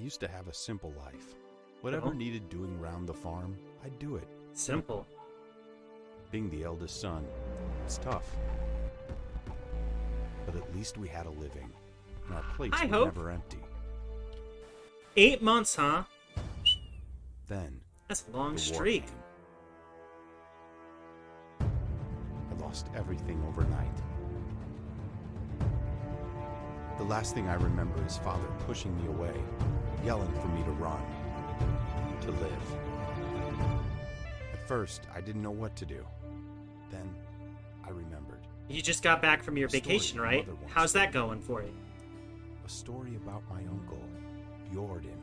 used to have a simple life. Whatever needed doing round the farm, I'd do it. Simple. Being the eldest son, it's tough. But at least we had a living, and our plates were never empty. 8 months, huh? Then, that's a long the war streak. came. I lost everything overnight. The last thing I remember is Father pushing me away, yelling for me to run, to live. At first, I didn't know what to do. Then, I remembered. You just got back from your vacation, right? How's that going for you? A story about my uncle, Jordan.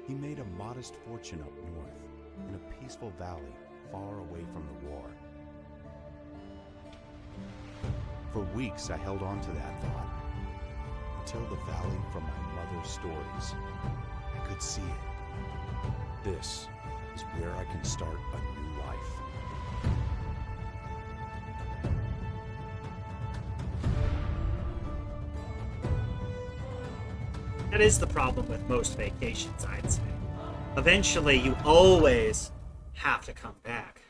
He made a modest fortune up north, in a peaceful valley far away from the war. For weeks I held on to that thought, until the valley from my mother's stories. I could see it. This is where I can start a new life. That is the problem with most vacations, I'd say. Eventually, you always have to come back.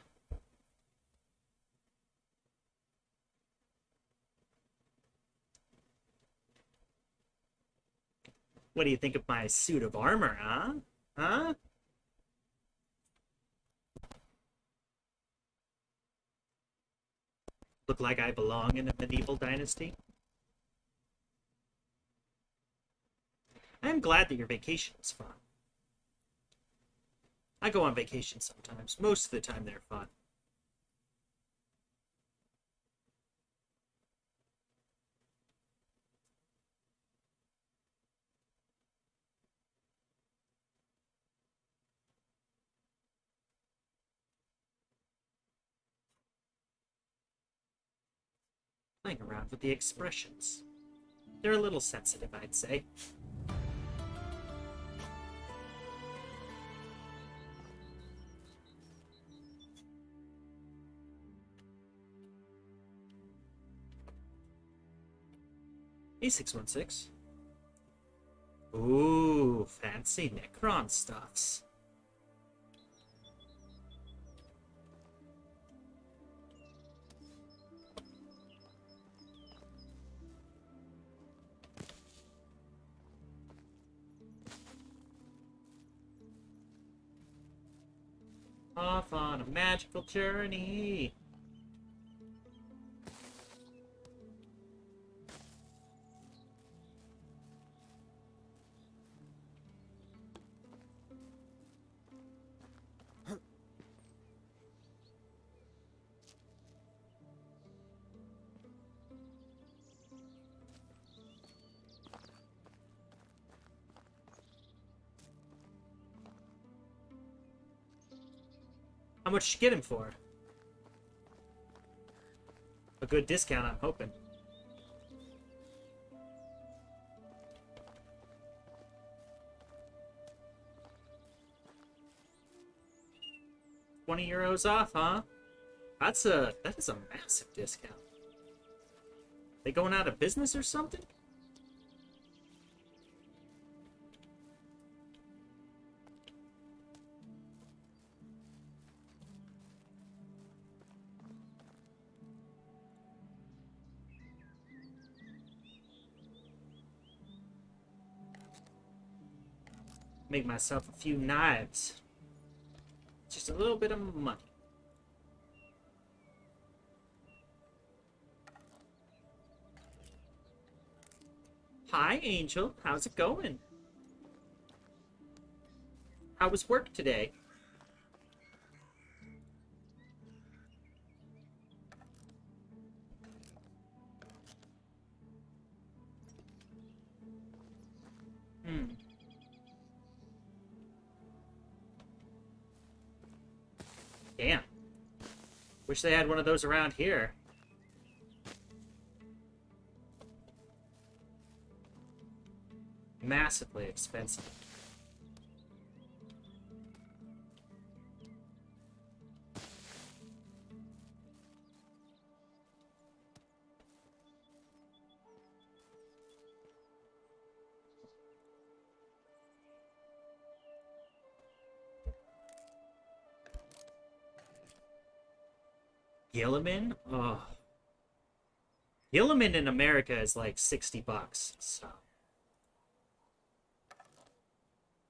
What do you think of my suit of armor, huh? Huh? Look like I belong in a medieval dynasty? I'm glad that your vacation was fun. I go on vacation sometimes. Most of the time they're fun. Playing around with the expressions. They're a little sensitive, I'd say. A616. Ooh, fancy Necron stuffs. Off on a magical journey. How much did you get him for? A good discount, I'm hoping. €20 off, huh? That is a massive discount. They going out of business or something? Make myself a few knives. Just a little bit of money. Hi, Angel. How's it going? How was work today? Damn. Wish they had one of those around here. Massively expensive. Gilliman? Oh. Gilliman in America is like $60, so.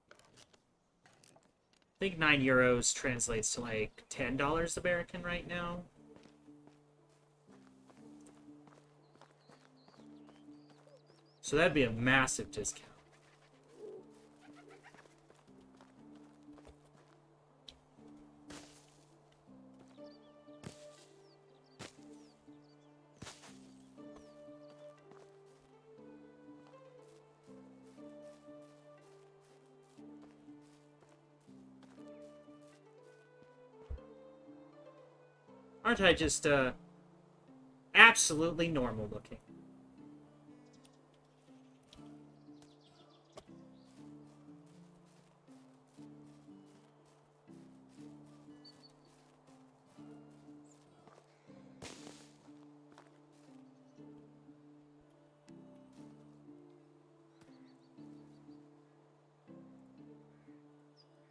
I think 9 euros translates to like $10 American right now. So that'd be a massive discount. Aren't I just, absolutely normal looking?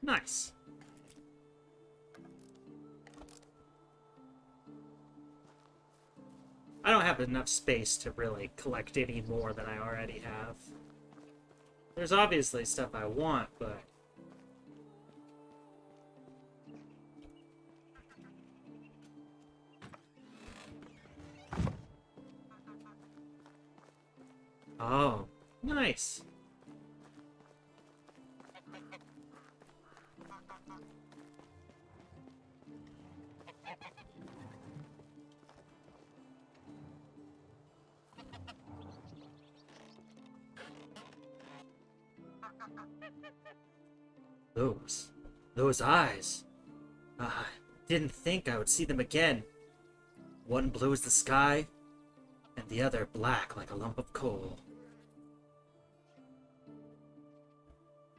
Nice. I don't have enough space to really collect any more than I already have. There's obviously stuff I want, but... Oh, nice. Those eyes. Didn't think I would see them again. One blue as the sky, and the other black like a lump of coal.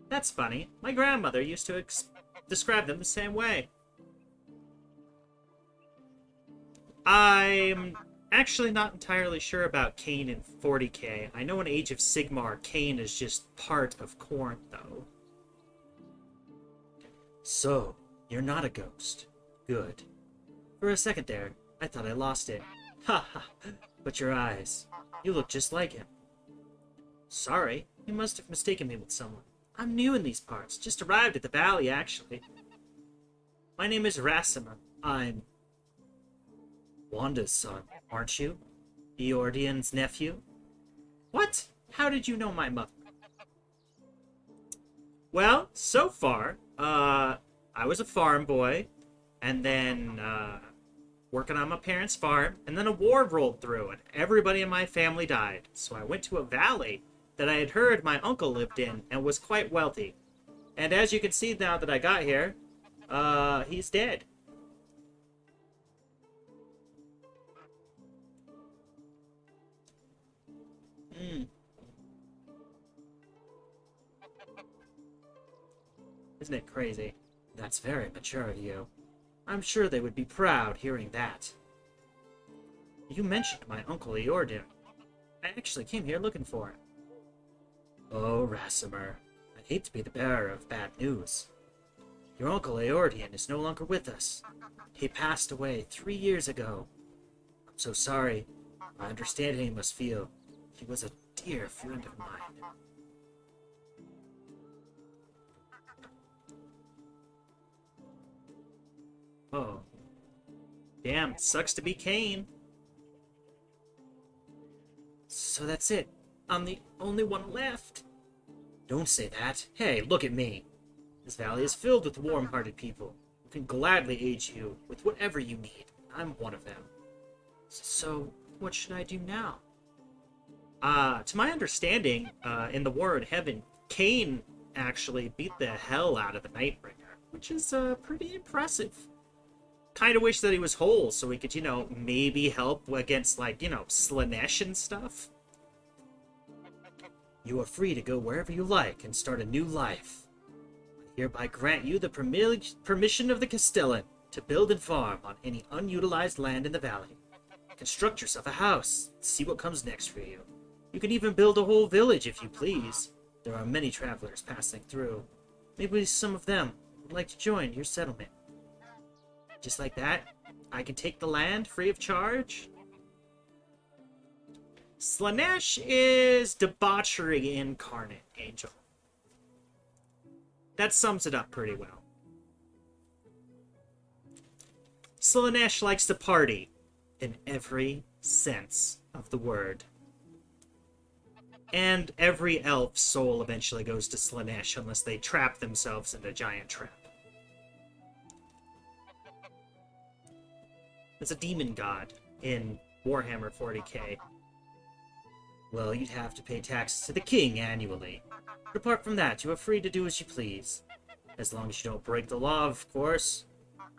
That's funny. My grandmother used to describe them the same way. I'm actually not entirely sure about Cain in 40k. I know in Age of Sigmar, Cain is just part of Khorne, though. So, you're not a ghost. Good. For a second there, I thought I lost it. Ha ha, but your eyes. You look just like him. Sorry, you must have mistaken me with someone. I'm new in these parts, just arrived at the valley, actually. My name is Rassima. I'm Wanda's son, aren't you? Eordian's nephew? What? How did you know my mother? Well, so far, I was a farm boy, and then, working on my parents' farm, and then a war rolled through, and everybody in my family died. So I went to a valley that I had heard my uncle lived in, and was quite wealthy. And as you can see now that I got here, he's dead. Isn't it crazy? That's very mature of you. I'm sure they would be proud hearing that. You mentioned my uncle Eordian. I actually came here looking for him. Oh, Rassimer, I hate to be the bearer of bad news. Your uncle Eordian is no longer with us. He passed away 3 years ago. I'm so sorry. I understand how you must feel. He was a dear friend of mine. Oh. Damn, sucks to be Cain. So that's it. I'm the only one left. Don't say that. Hey, look at me. This valley is filled with warm-hearted people who can gladly aid you with whatever you need. I'm one of them. So, what should I do now? To my understanding, in the War in Heaven, Cain actually beat the hell out of the Nightbringer, which is, pretty impressive. Kind of wish that he was whole so we could, maybe help against, like, Slanesh and stuff. You are free to go wherever you like and start a new life. I hereby grant you the permission of the Castellan to build and farm on any unutilized land in the valley. Construct yourself a house, see what comes next for you. You can even build a whole village if you please. There are many travelers passing through. Maybe some of them would like to join your settlement. Just like that, I can take the land free of charge. Slaanesh is debauchery incarnate, Angel. That sums it up pretty well. Slaanesh likes to party in every sense of the word. And every elf's soul eventually goes to Slaanesh unless they trap themselves in a giant trap. It's a demon god in Warhammer 40k. Well, you'd have to pay taxes to the king annually. But apart from that, you are free to do as you please. As long as you don't break the law, of course.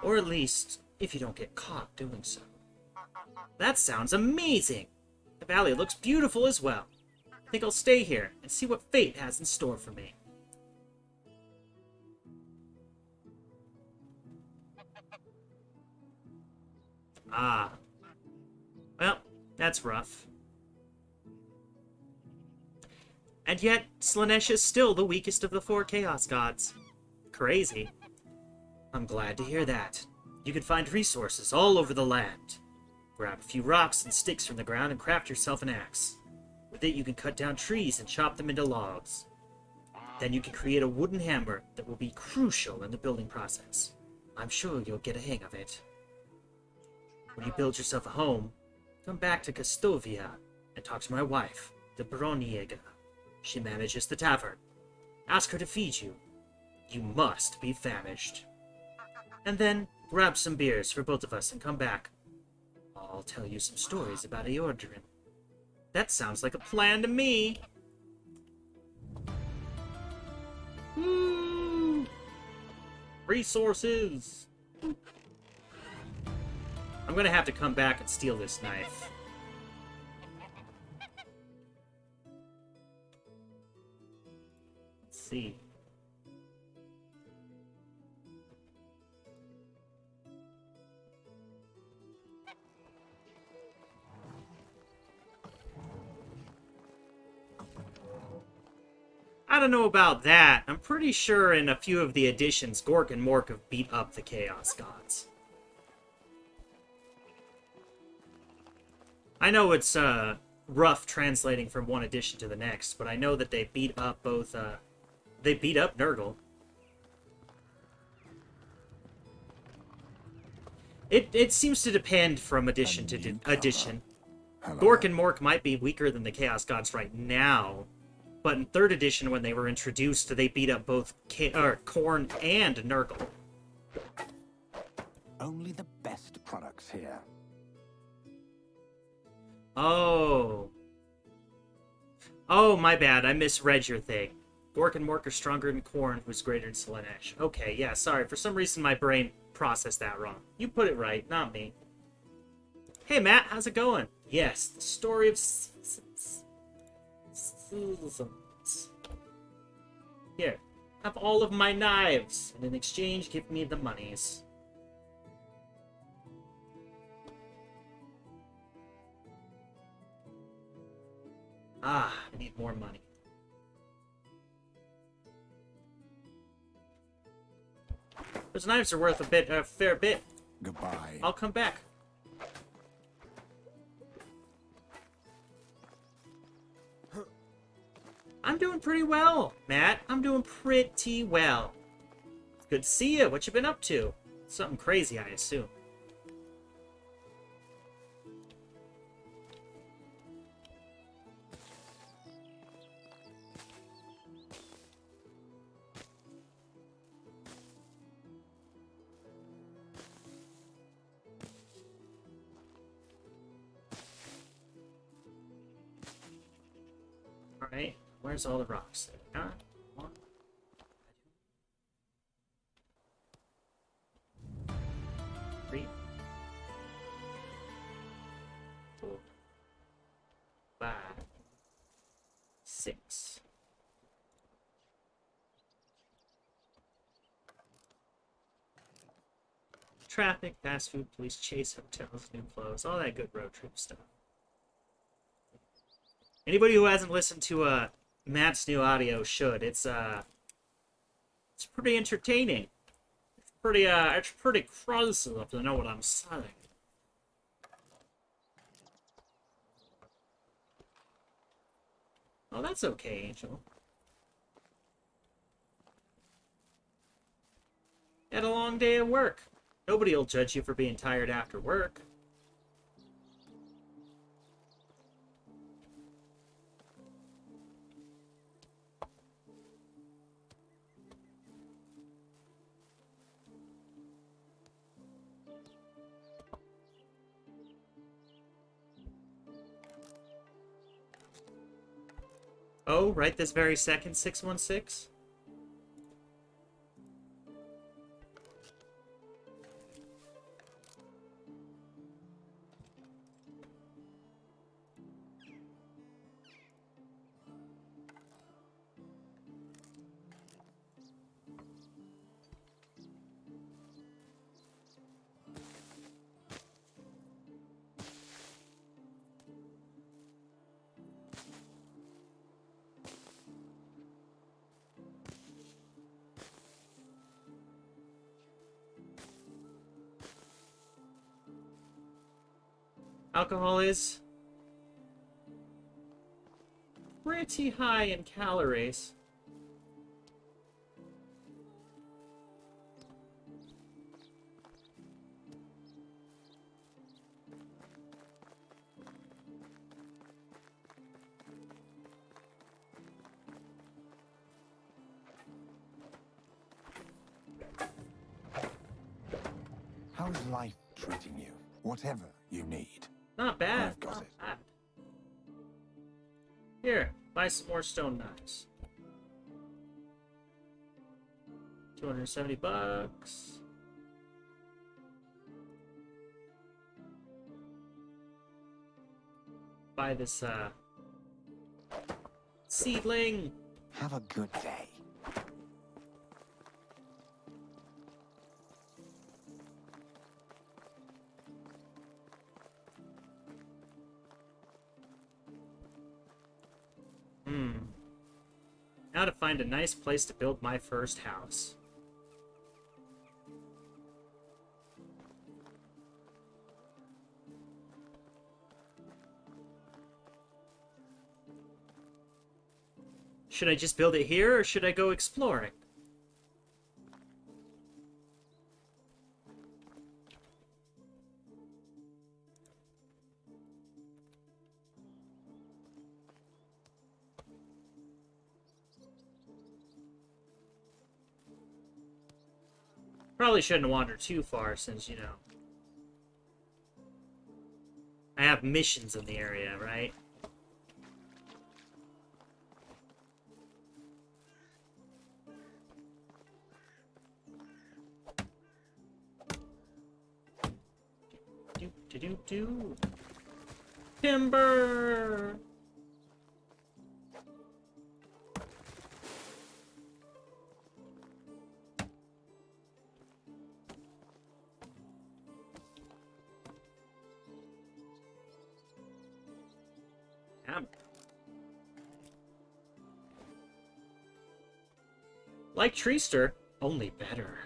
Or at least, if you don't get caught doing so. That sounds amazing! The valley looks beautiful as well. I think I'll stay here and see what fate has in store for me. Ah. Well, that's rough. And yet, Slaanesh is still the weakest of the 4 Chaos Gods. Crazy. I'm glad to hear that. You can find resources all over the land. Grab a few rocks and sticks from the ground and craft yourself an axe. With it, you can cut down trees and chop them into logs. Then you can create a wooden hammer that will be crucial in the building process. I'm sure you'll get a hang of it. When you build yourself a home, come back to Kastovia and talk to my wife, the Broniega. She manages the tavern. Ask her to feed you. You must be famished. And then, grab some beers for both of us and come back. I'll tell you some stories about Eordarin. That sounds like a plan to me. Woo! Resources! I'm gonna have to come back and steal this knife. Let's see. I don't know about that. I'm pretty sure in a few of the editions, Gork and Mork have beat up the Chaos Gods. I know it's rough translating from one edition to the next, but I know that they beat up both, they beat up Nurgle. It seems to depend from edition to edition. Gork and Mork might be weaker than the Chaos Gods right now, but in 3rd edition, when they were introduced, they beat up both Khorne and Nurgle. Only the best products here. Oh. Oh, my bad. I misread your thing. Gork and Mork are stronger than Khorne, who's greater than Slaanesh. Okay, yeah, sorry. For some reason, my brain processed that wrong. You put it right, not me. Hey, Matt, how's it going? Yes, the story of... Here, have all of my knives, and in exchange, give me the monies. Ah, I need more money. Those knives are worth a fair bit. Goodbye. I'll come back. I'm doing pretty well, Matt. I'm doing pretty well. Good to see you. What you been up to? Something crazy, I assume. Alright. Where's all the rocks? There we are. One. 3. 4. 5. 6. Traffic, fast food, police chase, hotels, new clothes, all that good road trip stuff. Anybody who hasn't listened to Matt's new audio should. It's pretty entertaining. it's pretty close enough to know what I'm saying. Oh, that's okay, Angel. Had a long day at work. Nobody'll judge you for being tired after work. Oh, right this very second, 616? Alcohol is pretty high in calories. How's life treating you? Whatever you need. Not bad. I've got Not it. bad. Here, buy some more stone knives. 270 bucks. Buy this, seedling. Have a good day. Now to find a nice place to build my first house. Should I just build it here, or should I go exploring? Probably shouldn't wander too far since, you know, I have missions in the area, right? Do. Timber! Like Treester, only better.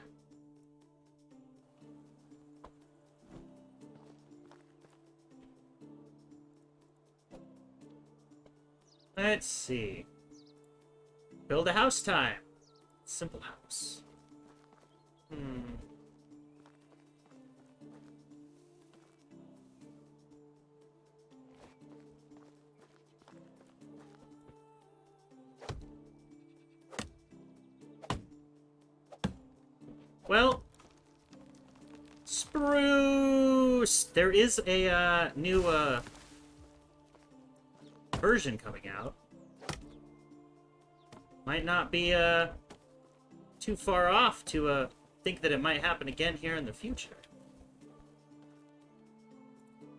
Let's see. Build a house time. Simple house. Well, spruce. There is a new version coming out. Might not be too far off to think that it might happen again here in the future.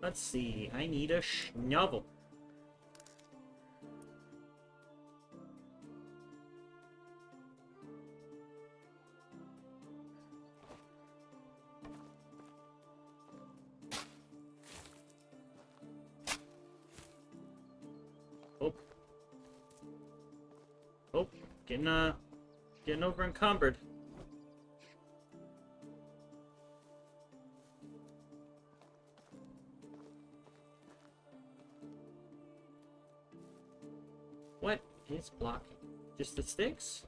Let's see. I need a shovel. Oh, getting over encumbered. It's blocking. Just the sticks?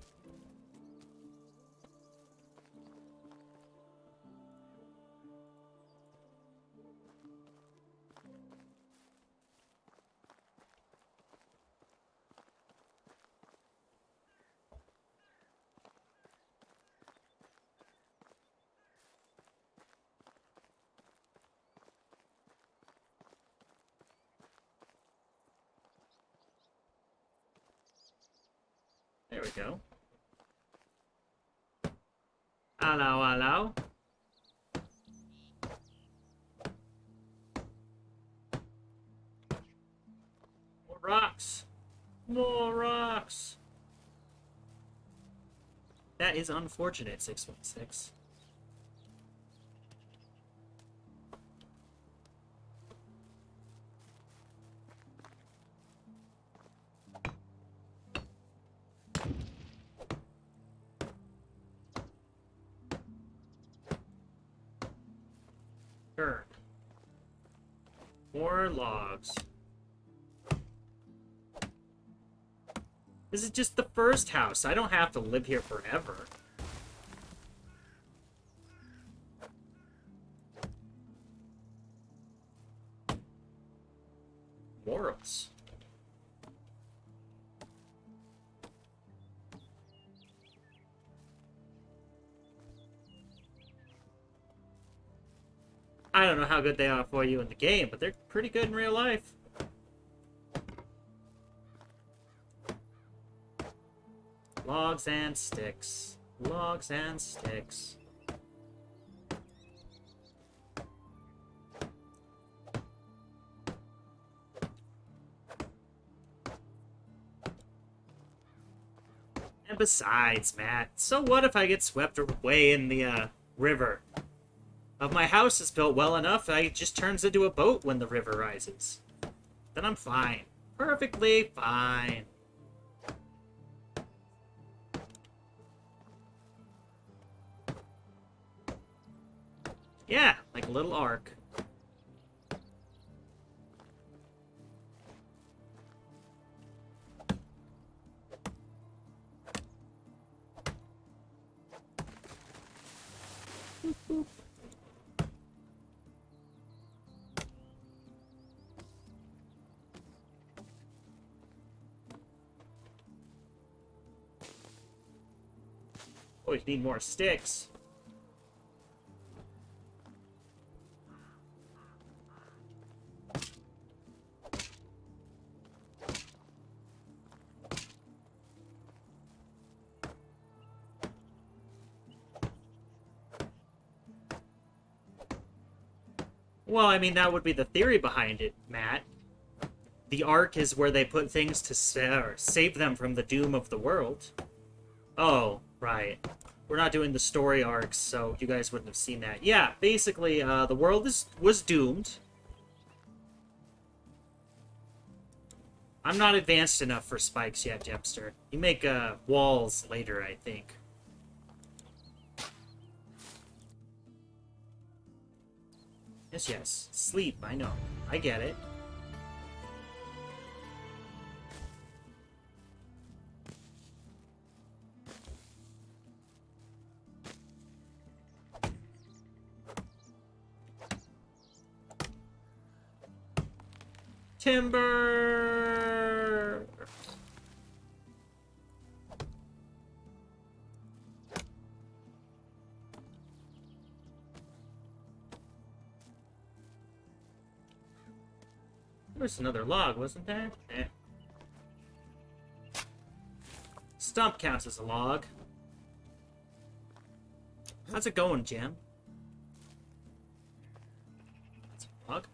There we go. Hello, hello. More rocks. More rocks. That is unfortunate, 616. Sure. More logs. This is just the first house. I don't have to live here forever. Morals. I don't know how good they are for you in the game, but they're pretty good in real life. Logs and sticks. Logs and sticks. And besides, Matt, so what if I get swept away in the river? If my house is built well enough, it just turns into a boat when the river rises. Then I'm fine. Perfectly fine. Yeah, like a little ark. Boop, boop. Oh, we need more sticks. Well, I mean, that would be the theory behind it, Matt. The Ark is where they put things to save them from the doom of the world. Oh, right. We're not doing the story arcs, so you guys wouldn't have seen that. Yeah, basically, the world was doomed. I'm not advanced enough for spikes yet, Jepster. You make walls later, I think. Yes, yes. Sleep, I know. I get it. Timber! There was another log, wasn't there? Eh. Stump counts as a log. How's it going, Jim? That's a log.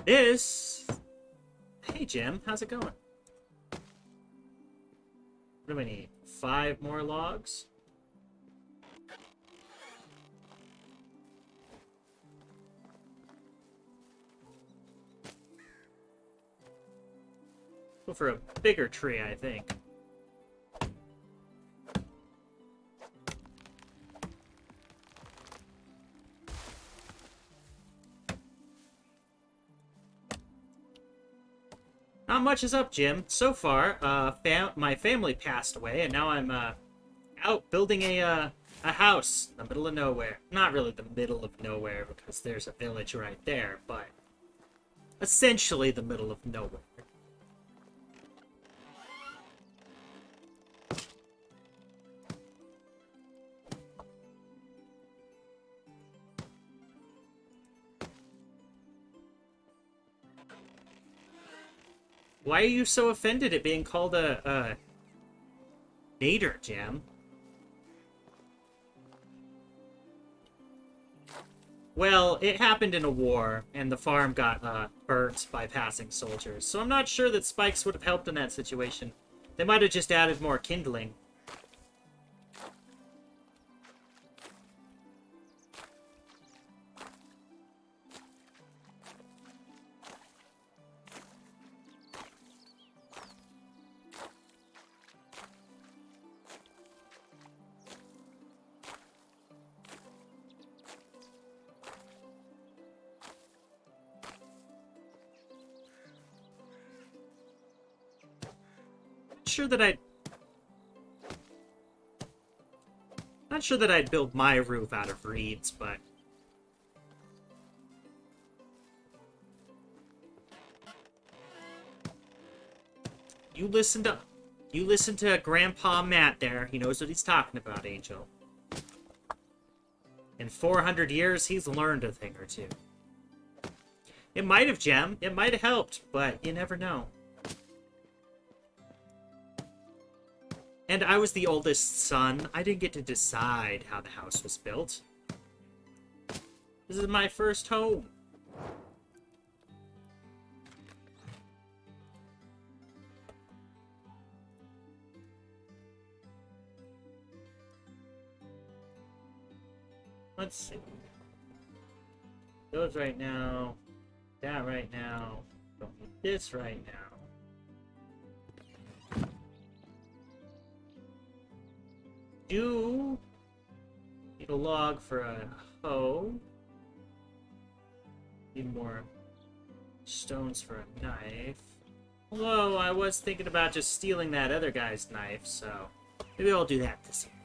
This... Hey, Jim. How's it going? What do we need? 5 more logs. Go for a bigger tree, I think. Not much is up, Jim. So far, my family passed away, and now I'm out building a house in the middle of nowhere. Not really the middle of nowhere, because there's a village right there, but essentially the middle of nowhere. Why are you so offended at being called a nader, Jam? Well, it happened in a war, and the farm got burnt by passing soldiers, so I'm not sure that spikes would have helped in that situation. They might have just added more kindling. Not sure that I'd build my roof out of reeds, but you listen to Grandpa Matt there. He knows what he's talking about, Angel. In 400 years, he's learned a thing or two. It might have, Gem. It might have helped, but you never know. And I was the oldest son. I didn't get to decide how the house was built. This is my first home. Let's see. Those right now. That right now. Don't need this right now. Do need a log for a hoe. Need more stones for a knife. Although I was thinking about just stealing that other guy's knife, so maybe I'll do that this year.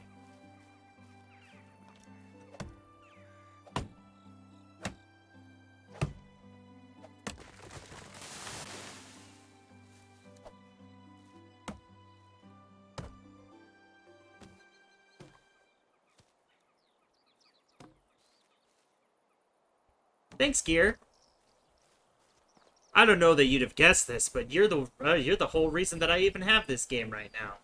Thanks, Gear. I don't know that you'd have guessed this, but you're the whole reason that I even have this game right now.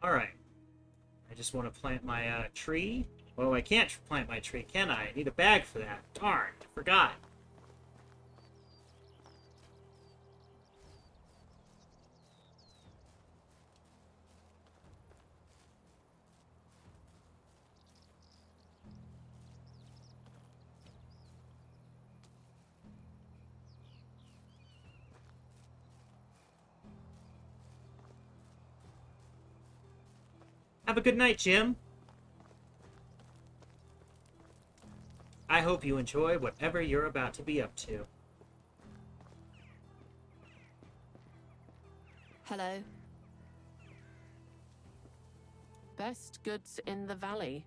Alright. I just want to plant my tree. Oh, I can't plant my tree, can I? I need a bag for that. Darn, I forgot. Have a good night, Jim. I hope you enjoy whatever you're about to be up to. Hello. Best goods in the valley.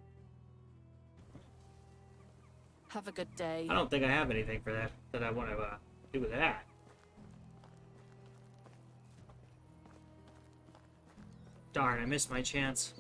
Have a good day. I don't think I have anything for that I want to do with that? Darn, I missed my chance.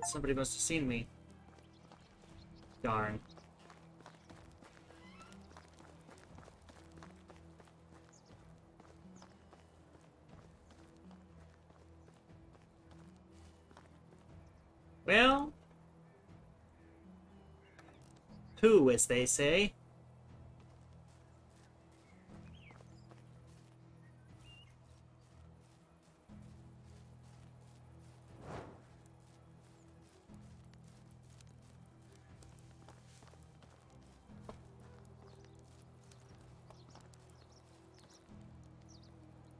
Somebody must have seen me. Darn. Well, who, as they say.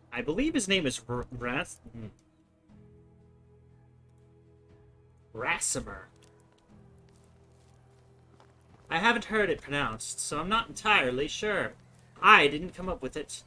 I believe his name is Rasimer. I haven't heard it pronounced, so I'm not entirely sure. I didn't come up with it.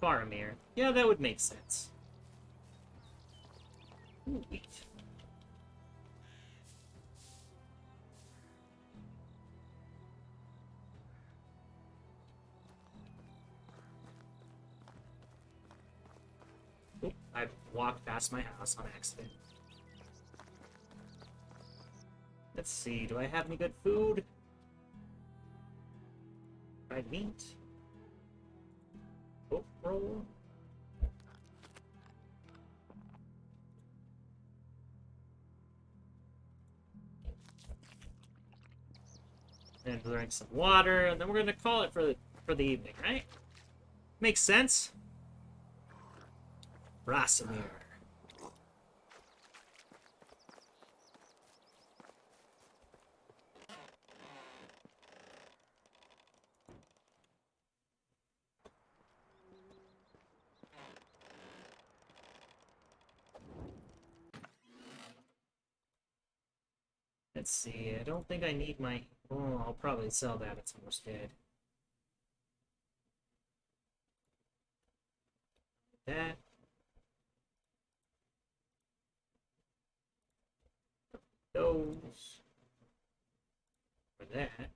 Faramir. Yeah, that would make sense. Ooh, wheat. Oop, I walked past my house on accident. Let's see, do I have any good food? Fried meat? Oak roll? And drink some water, and then we're gonna call it for the evening, right? Makes sense. Rasimir. Let's see, I don't think I need my... Oh, I'll probably sell that, it's almost dead. That. Those. For that.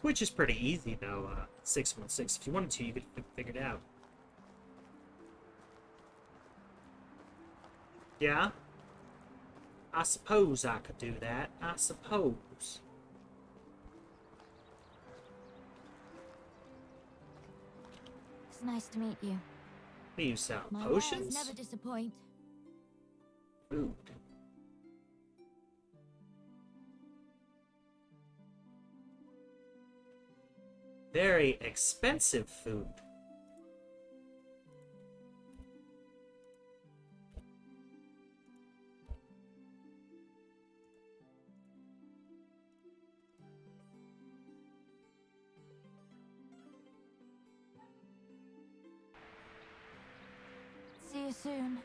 Which is pretty easy, though, 616. If you wanted to, you could figure it out. Yeah? I suppose I could do that. I suppose. It's nice to meet you. Do you sell My potions? wares never disappoint. Food. Very expensive food. See you soon.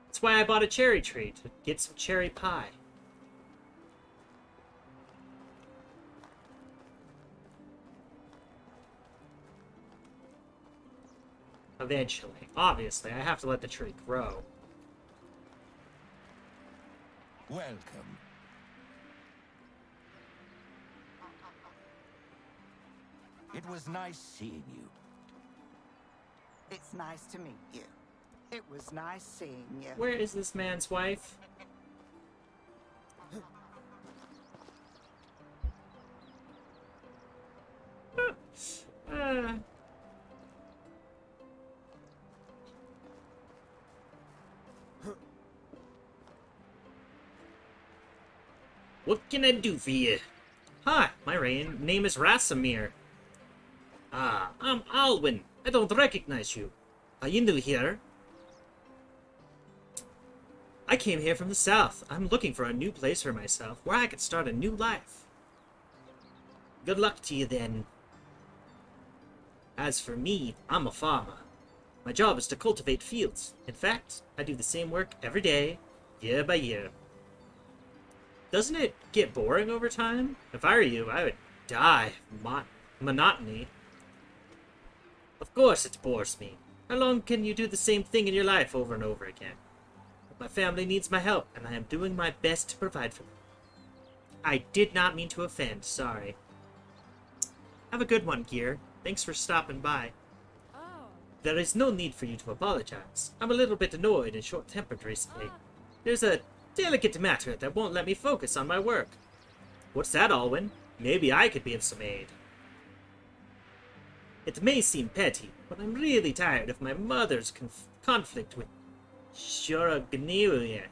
That's why I bought a cherry tree, to get some cherry pie. eventually. Obviously, I have to let the tree grow. Welcome. It was nice seeing you. It's nice to meet you. It was nice seeing you. Where is this man's wife? uh, what can I do for you? Hi, my name is Rasamir. Ah, I'm Alwyn. I don't recognize you. Are you new here? I came here from the south. I'm looking for a new place for myself, where I could start a new life. Good luck to you then. As for me, I'm a farmer. My job is to cultivate fields. In fact, I do the same work every day, year by year. Doesn't it get boring over time? If I were you, I would die of monotony. Of course it bores me. How long can you do the same thing in your life over and over again? But my family needs my help, and I am doing my best to provide for them. I did not mean to offend, sorry. Have a good one, Gear. Thanks for stopping by. There is no need for you to apologize. I'm a little bit annoyed and short-tempered recently. There's a delicate matter that won't let me focus on my work. What's that, Alwyn? Maybe I could be of some aid. It may seem petty, but I'm really tired of my mother's conflict with Shuragnilia.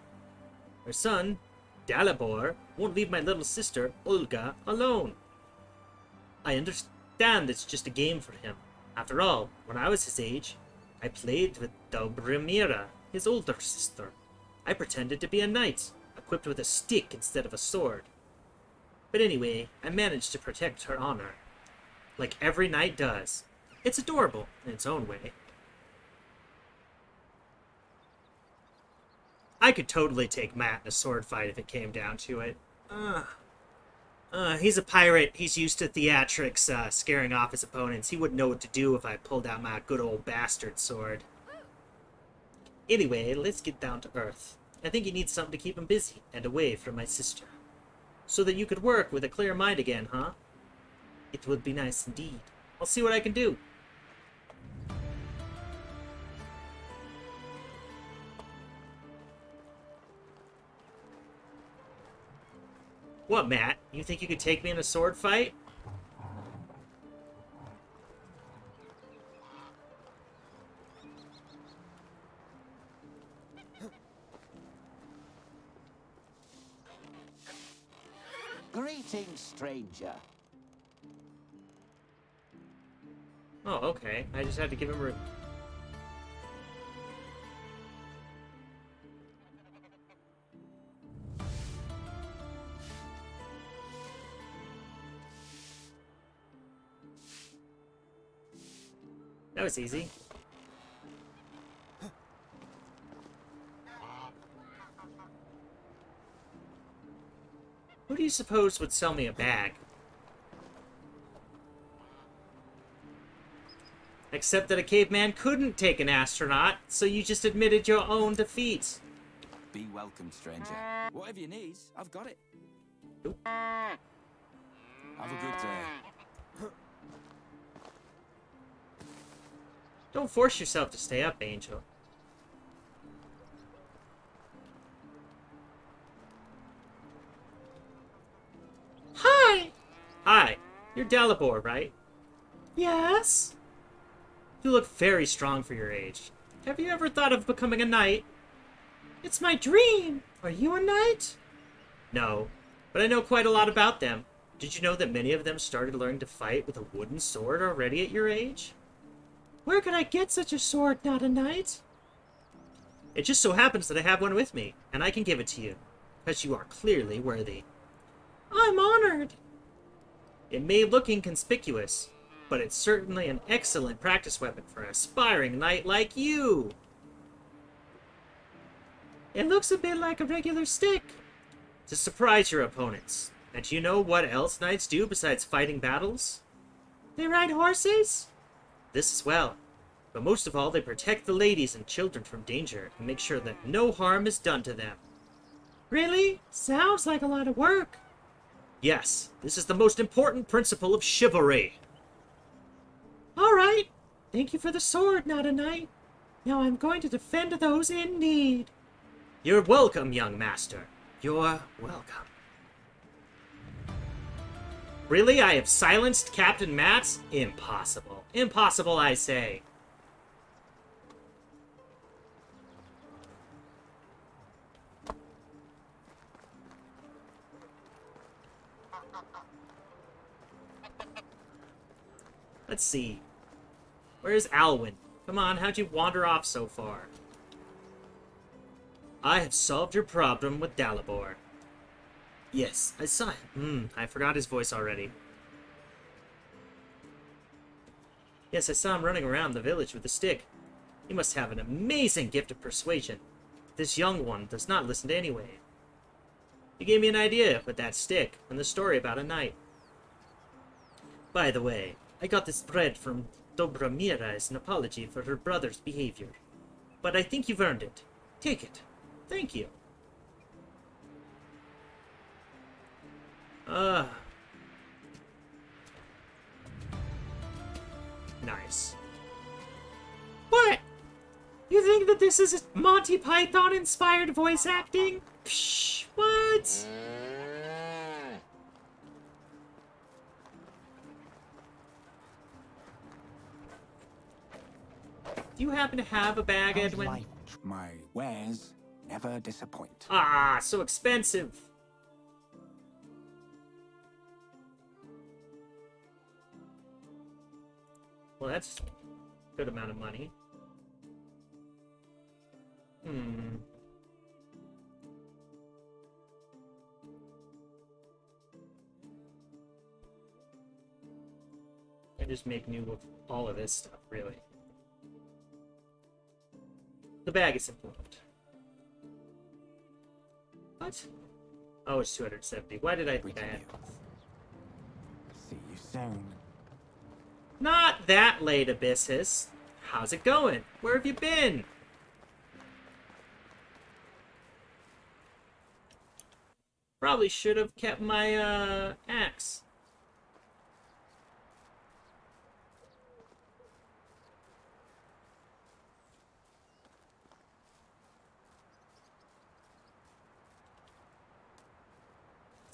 Her son, Dalibor, won't leave my little sister, Olga, alone. I understand it's just a game for him. After all, when I was his age, I played with Dobromira, his older sister. I pretended to be a knight, equipped with a stick instead of a sword. But anyway, I managed to protect her honor. Like every knight does. It's adorable in its own way. I could totally take Matt in a sword fight if it came down to it. He's a pirate. He's used to theatrics, scaring off his opponents. He wouldn't know what to do if I pulled out my good old bastard sword. Anyway, let's get down to earth. I think you need something to keep him busy and away from my sister. So that you could work with a clear mind again, huh? It would be nice indeed. I'll see what I can do. What, Matt? You think you could take me in a sword fight? Greetings, stranger. Oh, okay. I just had to give him a... That was easy. Who do you suppose would sell me a bag? Except that a caveman couldn't take an astronaut, so you just admitted your own defeat. Be welcome, stranger. Whatever you need, I've got it. Oop. Have a good day. Don't force yourself to stay up, Angel. Hi! Hi. You're Dalibor, right? Yes? You look very strong for your age. Have you ever thought of becoming a knight? It's my dream! Are you a knight? No, but I know quite a lot about them. Did you know that many of them started learning to fight with a wooden sword already at your age? Where could I get such a sword, not a knight? It just so happens that I have one with me, and I can give it to you, because you are clearly worthy. I'm honored. It may look inconspicuous, but it's certainly an excellent practice weapon for an aspiring knight like you. It looks a bit like a regular stick. To surprise your opponents. And do you know what else knights do besides fighting battles? They ride horses? This as well. But most of all, they protect the ladies and children from danger and make sure that no harm is done to them. Really? Sounds like a lot of work. Yes, this is the most important principle of chivalry. All right. Thank you for the sword, not a knight. Now I'm going to defend those in need. You're welcome, young master. You're welcome. Really? I have silenced Captain Mats? Impossible. Impossible, I say. Let's see. Where's Alwyn? Come on, how'd you wander off so far? I have solved your problem with Dalibor. Yes, I saw him. I forgot his voice already. Yes, I saw him running around the village with a stick. He must have an amazing gift of persuasion. This young one does not listen to anyone. You gave me an idea with that stick and the story about a knight. By the way, I got this bread from Dobromira as an apology for her brother's behavior. But I think you've earned it. Take it. Thank you. Nice. What? You think that this is Monty Python-inspired voice acting? Psh, what? Do you happen to have a bag, How's Edwin? life? My wares never disappoint. Ah, so expensive. Well, that's a good amount of money. I just make new of all of this stuff, really. The bag is important. What? Oh, it's 270. Why did I think I had both? See you soon. Not that late, Abyssus. How's it going? Where have you been? Probably should have kept my, axe.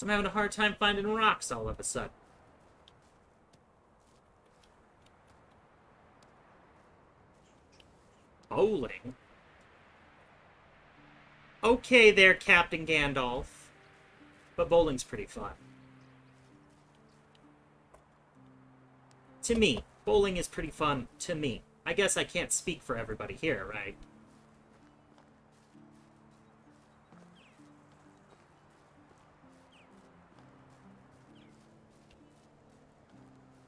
I'm having a hard time finding rocks all of a sudden. Bowling? Okay there, Captain Gandalf. But bowling's pretty fun. To me. Bowling is pretty fun to me. I guess I can't speak for everybody here, right?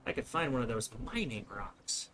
I could find one of those mining rocks.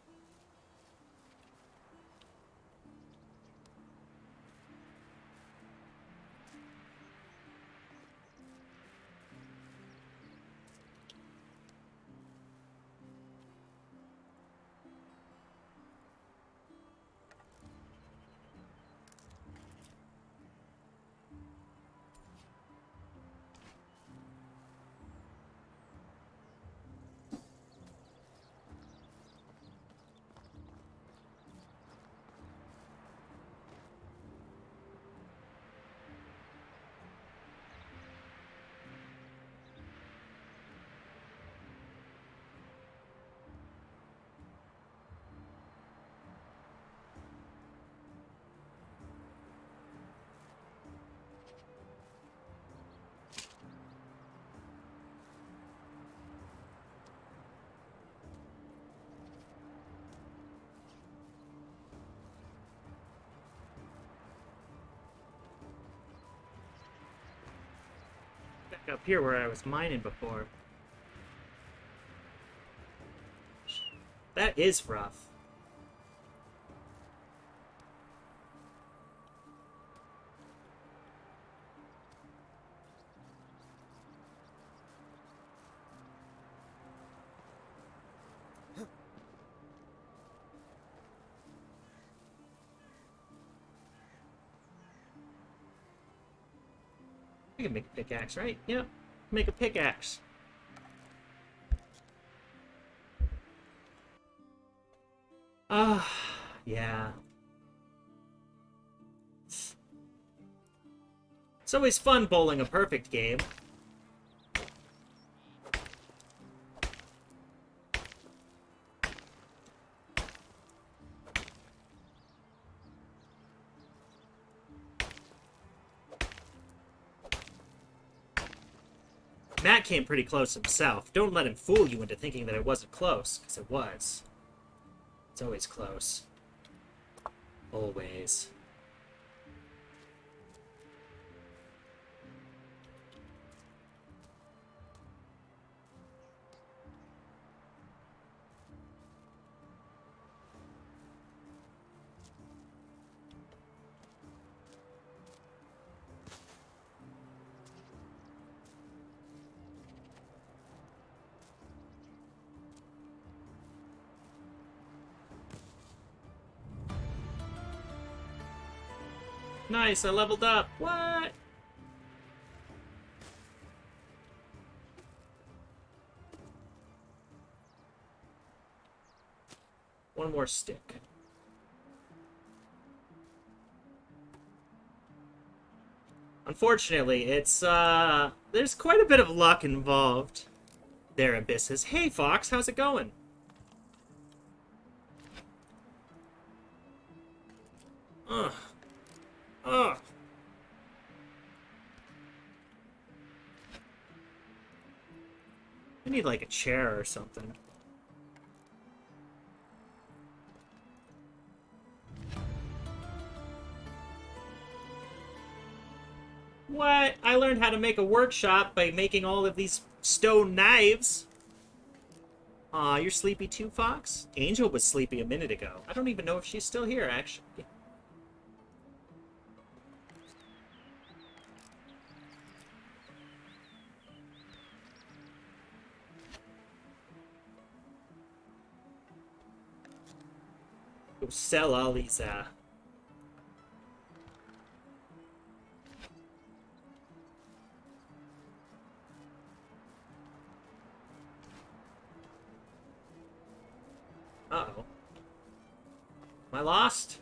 Back up here where I was mining before. That is rough. I can make a pickaxe, right? Yep. Make a pickaxe. Ah, yeah. It's always fun bowling a perfect game. Matt came pretty close himself. Don't let him fool you into thinking that it wasn't close, because it was. It's always close. Always. Nice, I leveled up. What? One more stick. Unfortunately, it's, there's quite a bit of luck involved. There, Abysses. Hey, Fox, how's it going? Ugh. Ugh. I need, like, a chair or something. What? I learned how to make a workshop by making all of these stone knives. Aw, you're sleepy too, Fox? Angel was sleepy a minute ago. I don't even know if she's still here, actually. Go sell all these, Uh-oh. Am I lost?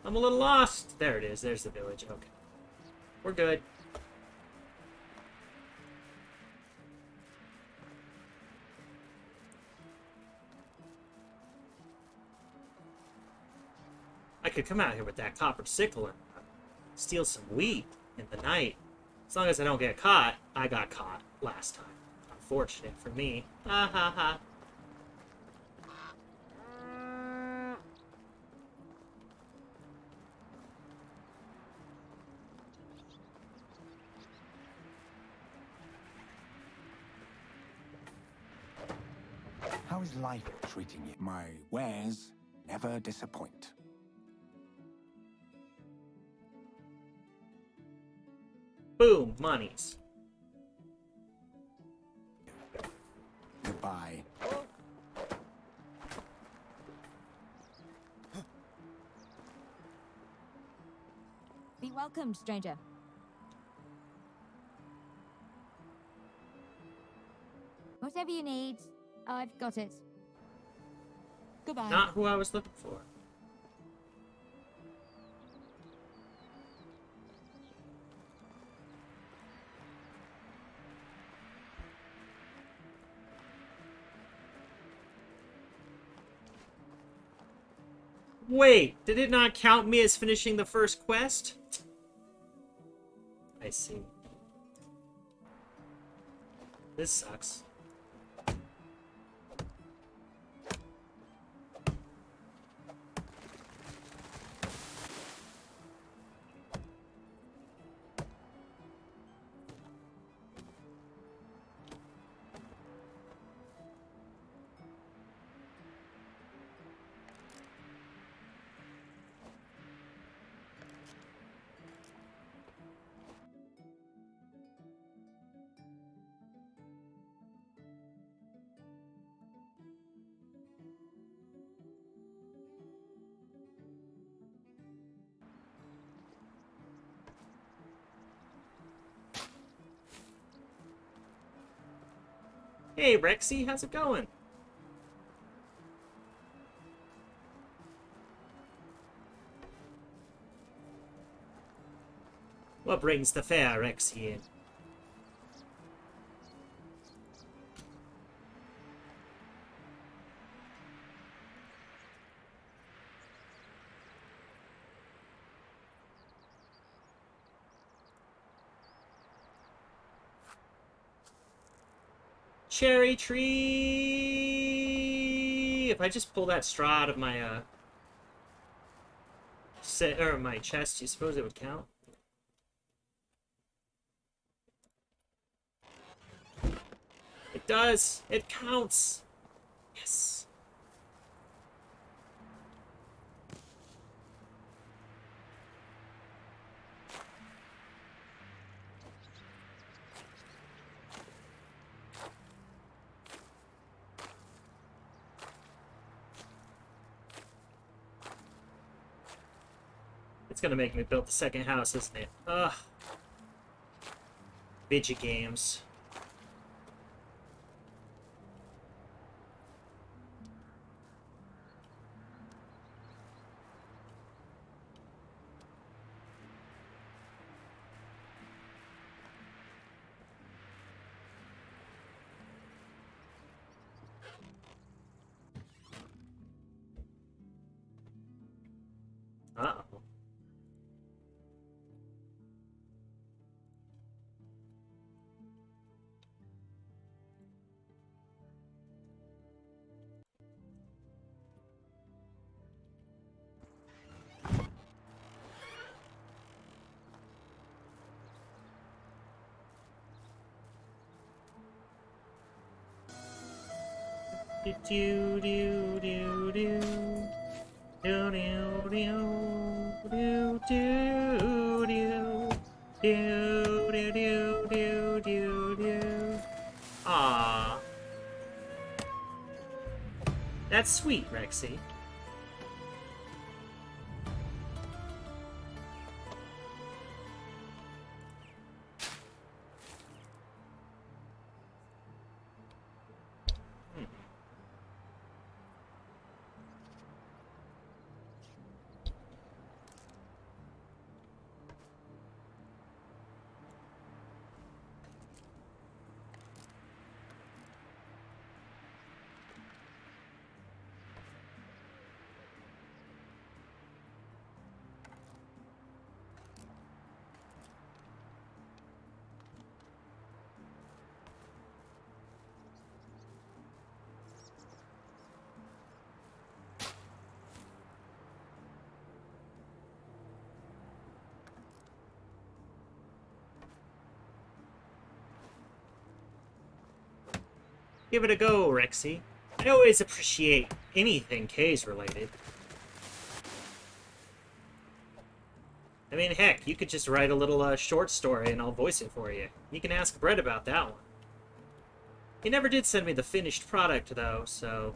I'm a little lost. There it is. There's the village. Okay. We're good. I could come out here with that copper sickle and steal some wheat in the night. As long as I don't get caught. I got caught last time. Unfortunate for me. Ha ha ha. How is life treating you? My wares never disappoint. Boom, monies. Goodbye. Be welcome, stranger. Whatever you need, I've got it. Goodbye. Not who I was looking for. Wait, did it not count me as finishing the first quest? I see. This sucks. Hey, Rexy, how's it going? What brings the fair, Rexy, in? Cherry tree! If I just pull that straw out of my, my chest, do you suppose it would count? It does! It counts! Yes! It's gonna make me build the second house, isn't it? Ugh. Video games. Uh-oh. Do do do do do do do do do do do do do do do. Aww. That's sweet, Rexy. Give it a go, Rexy. I always appreciate anything K's related. I mean, heck, you could just write a little short story and I'll voice it for you. You can ask Brett about that one. He never did send me the finished product, though, so...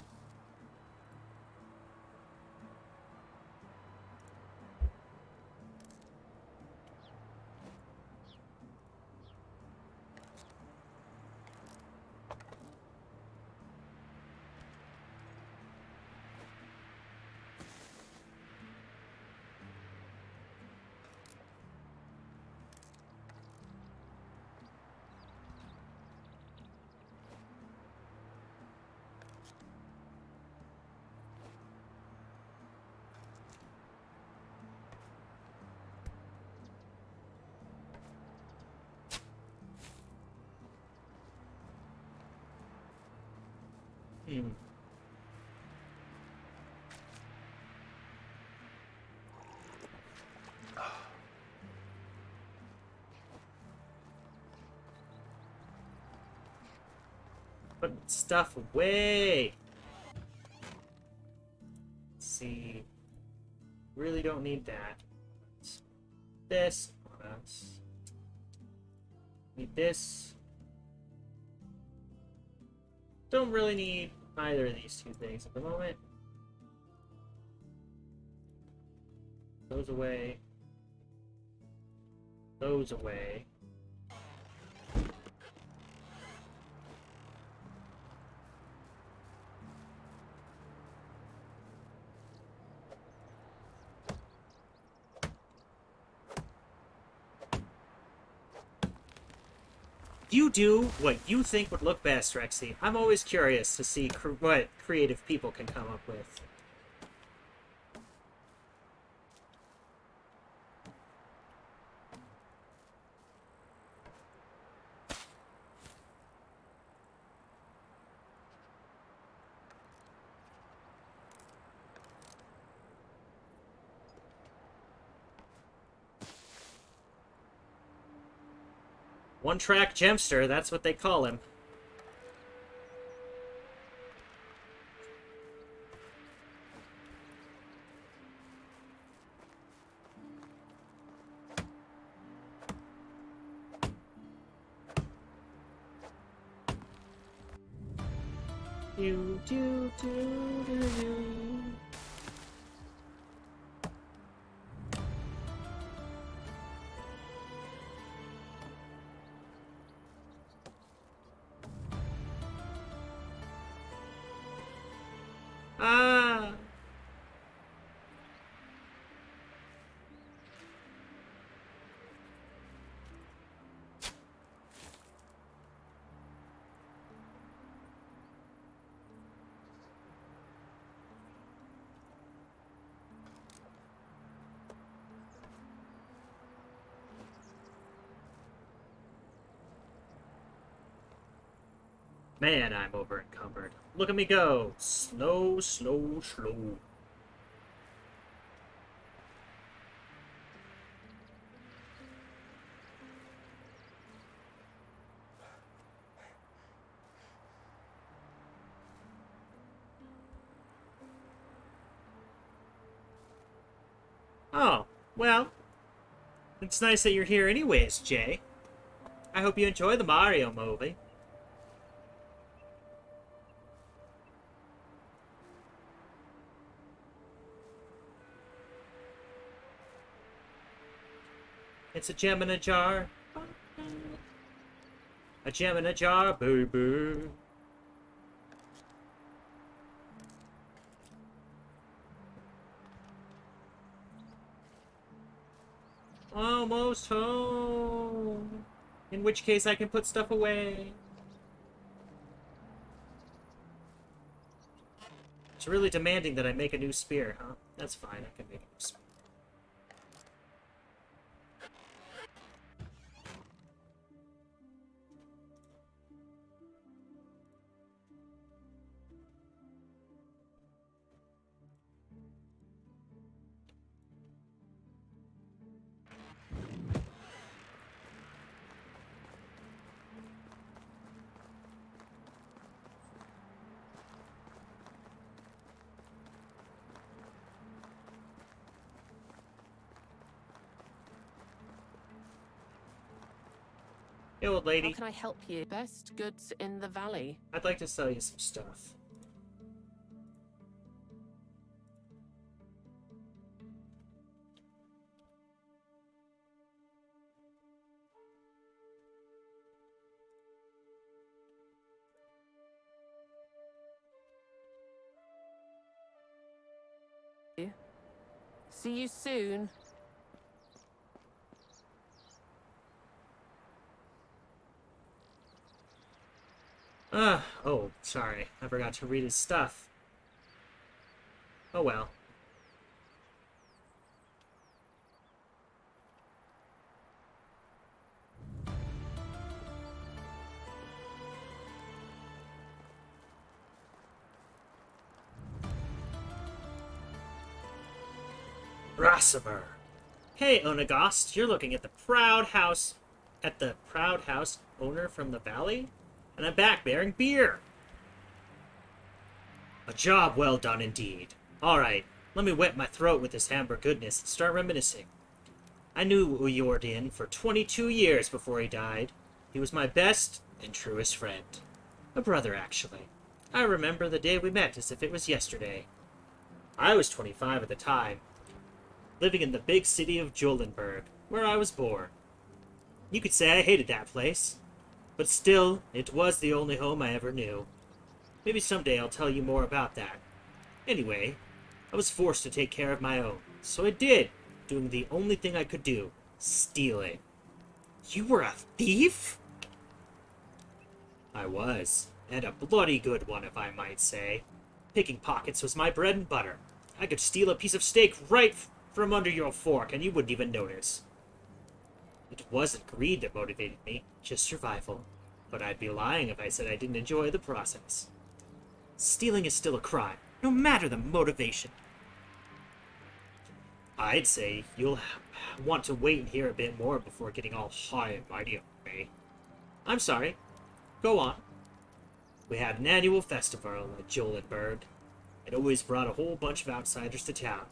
Put stuff away. Let's see. Really don't need that. This. Need this. Don't really need either of these two things at the moment. Those away. Those away. You do what you think would look best, Rexy. I'm always curious to see what creative people can come up with. One-track gemster, that's what they call him. Do, do, do, do, do. Ah! Man, I'm over encumbered. Look at me go! Slow, slow, slow. Oh, well, it's nice that you're here anyways, Jay. I hope you enjoy the Mario movie. It's a gem in a jar. A gem in a jar, baby. Almost home. In which case I can put stuff away. It's really demanding that I make a new spear, huh? That's fine, I can make a new spear. Hey, old How lady. can I help you? Best goods in the valley. I'd like to sell you some stuff. See you soon. Oh, sorry. I forgot to read his stuff. Oh well. Rasimer. Hey, Onagast, you're looking at the proud house owner from the valley? And I'm back bearing beer. A job well done indeed. Alright, let me wet my throat with this amber goodness and start reminiscing. I knew Uyordian for 22 years before he died. He was my best and truest friend. A brother, actually. I remember the day we met as if it was yesterday. I was 25 at the time, living in the big city of Jolenberg, where I was born. You could say I hated that place, but still, it was the only home I ever knew. Maybe someday I'll tell you more about that. Anyway, I was forced to take care of my own, so I did, doing the only thing I could do, stealing. You were a thief? I was, and a bloody good one, if I might say. Picking pockets was my bread and butter. I could steal a piece of steak right from under your fork, and you wouldn't even notice. It wasn't greed that motivated me, just survival. But I'd be lying if I said I didn't enjoy the process. Stealing is still a crime, no matter the motivation. I'd say you'll want to wait and hear a bit more before getting all high and mighty on me. I'm sorry. Go on. We had an annual festival at Jolenberg. It always brought a whole bunch of outsiders to town.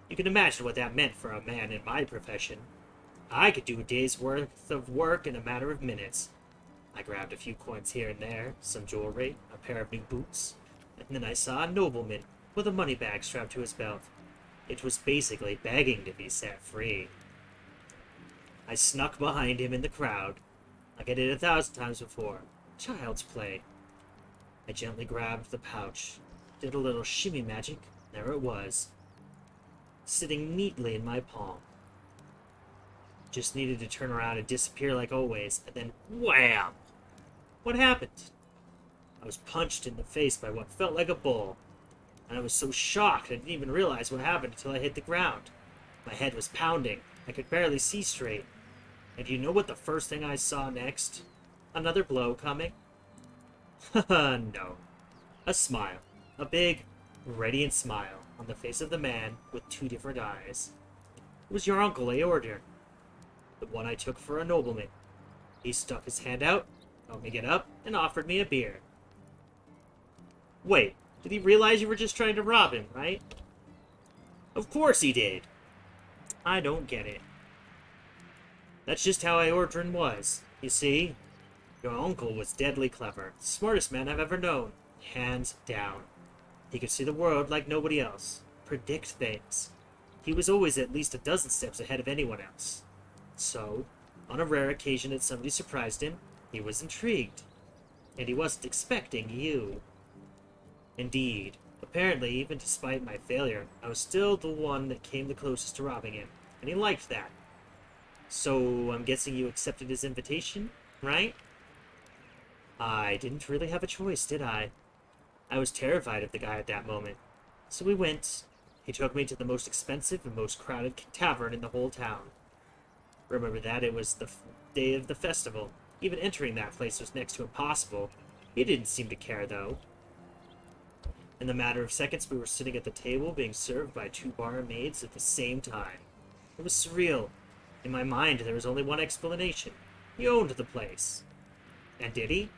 You can imagine what that meant for a man in my profession. I could do a day's worth of work in a matter of minutes. I grabbed a few coins here and there, some jewelry, a pair of new boots, and then I saw a nobleman with a money bag strapped to his belt. It was basically begging to be set free. I snuck behind him in the crowd, like I did 1,000 times before. Child's play. I gently grabbed the pouch, did a little shimmy magic, there it was, sitting neatly in my palm. Just needed to turn around and disappear like always, and then wham! What happened? I was punched in the face by what felt like a bull, and I was so shocked I didn't even realize what happened until I hit the ground. My head was pounding. I could barely see straight. And you know what the first thing I saw next? Another blow coming? Haha, no. A smile. A big, radiant smile on the face of the man with two different eyes. It was your uncle, Eordir, the one I took for a nobleman. He stuck his hand out, helped me get up, and offered me a beer. Wait, did he realize you were just trying to rob him, right? Of course he did. I don't get it. That's just how Eordrin was. You see, your uncle was deadly clever. The smartest man I've ever known. Hands down. He could see the world like nobody else. Predict things. He was always at least a dozen steps ahead of anyone else. So, on a rare occasion that somebody surprised him, he was intrigued. And he wasn't expecting you. Indeed. Apparently, even despite my failure, I was still the one that came the closest to robbing him. And he liked that. So, I'm guessing you accepted his invitation, right? I didn't really have a choice, did I? I was terrified of the guy at that moment. So we went. He took me to the most expensive and most crowded tavern in the whole town. Remember that it was the day of the festival. Even entering that place was next to impossible. He didn't seem to care, though. In the matter of seconds, we were sitting at the table being served by two barmaids at the same time. It was surreal. In my mind, there was only one explanation. He owned the place. And did he?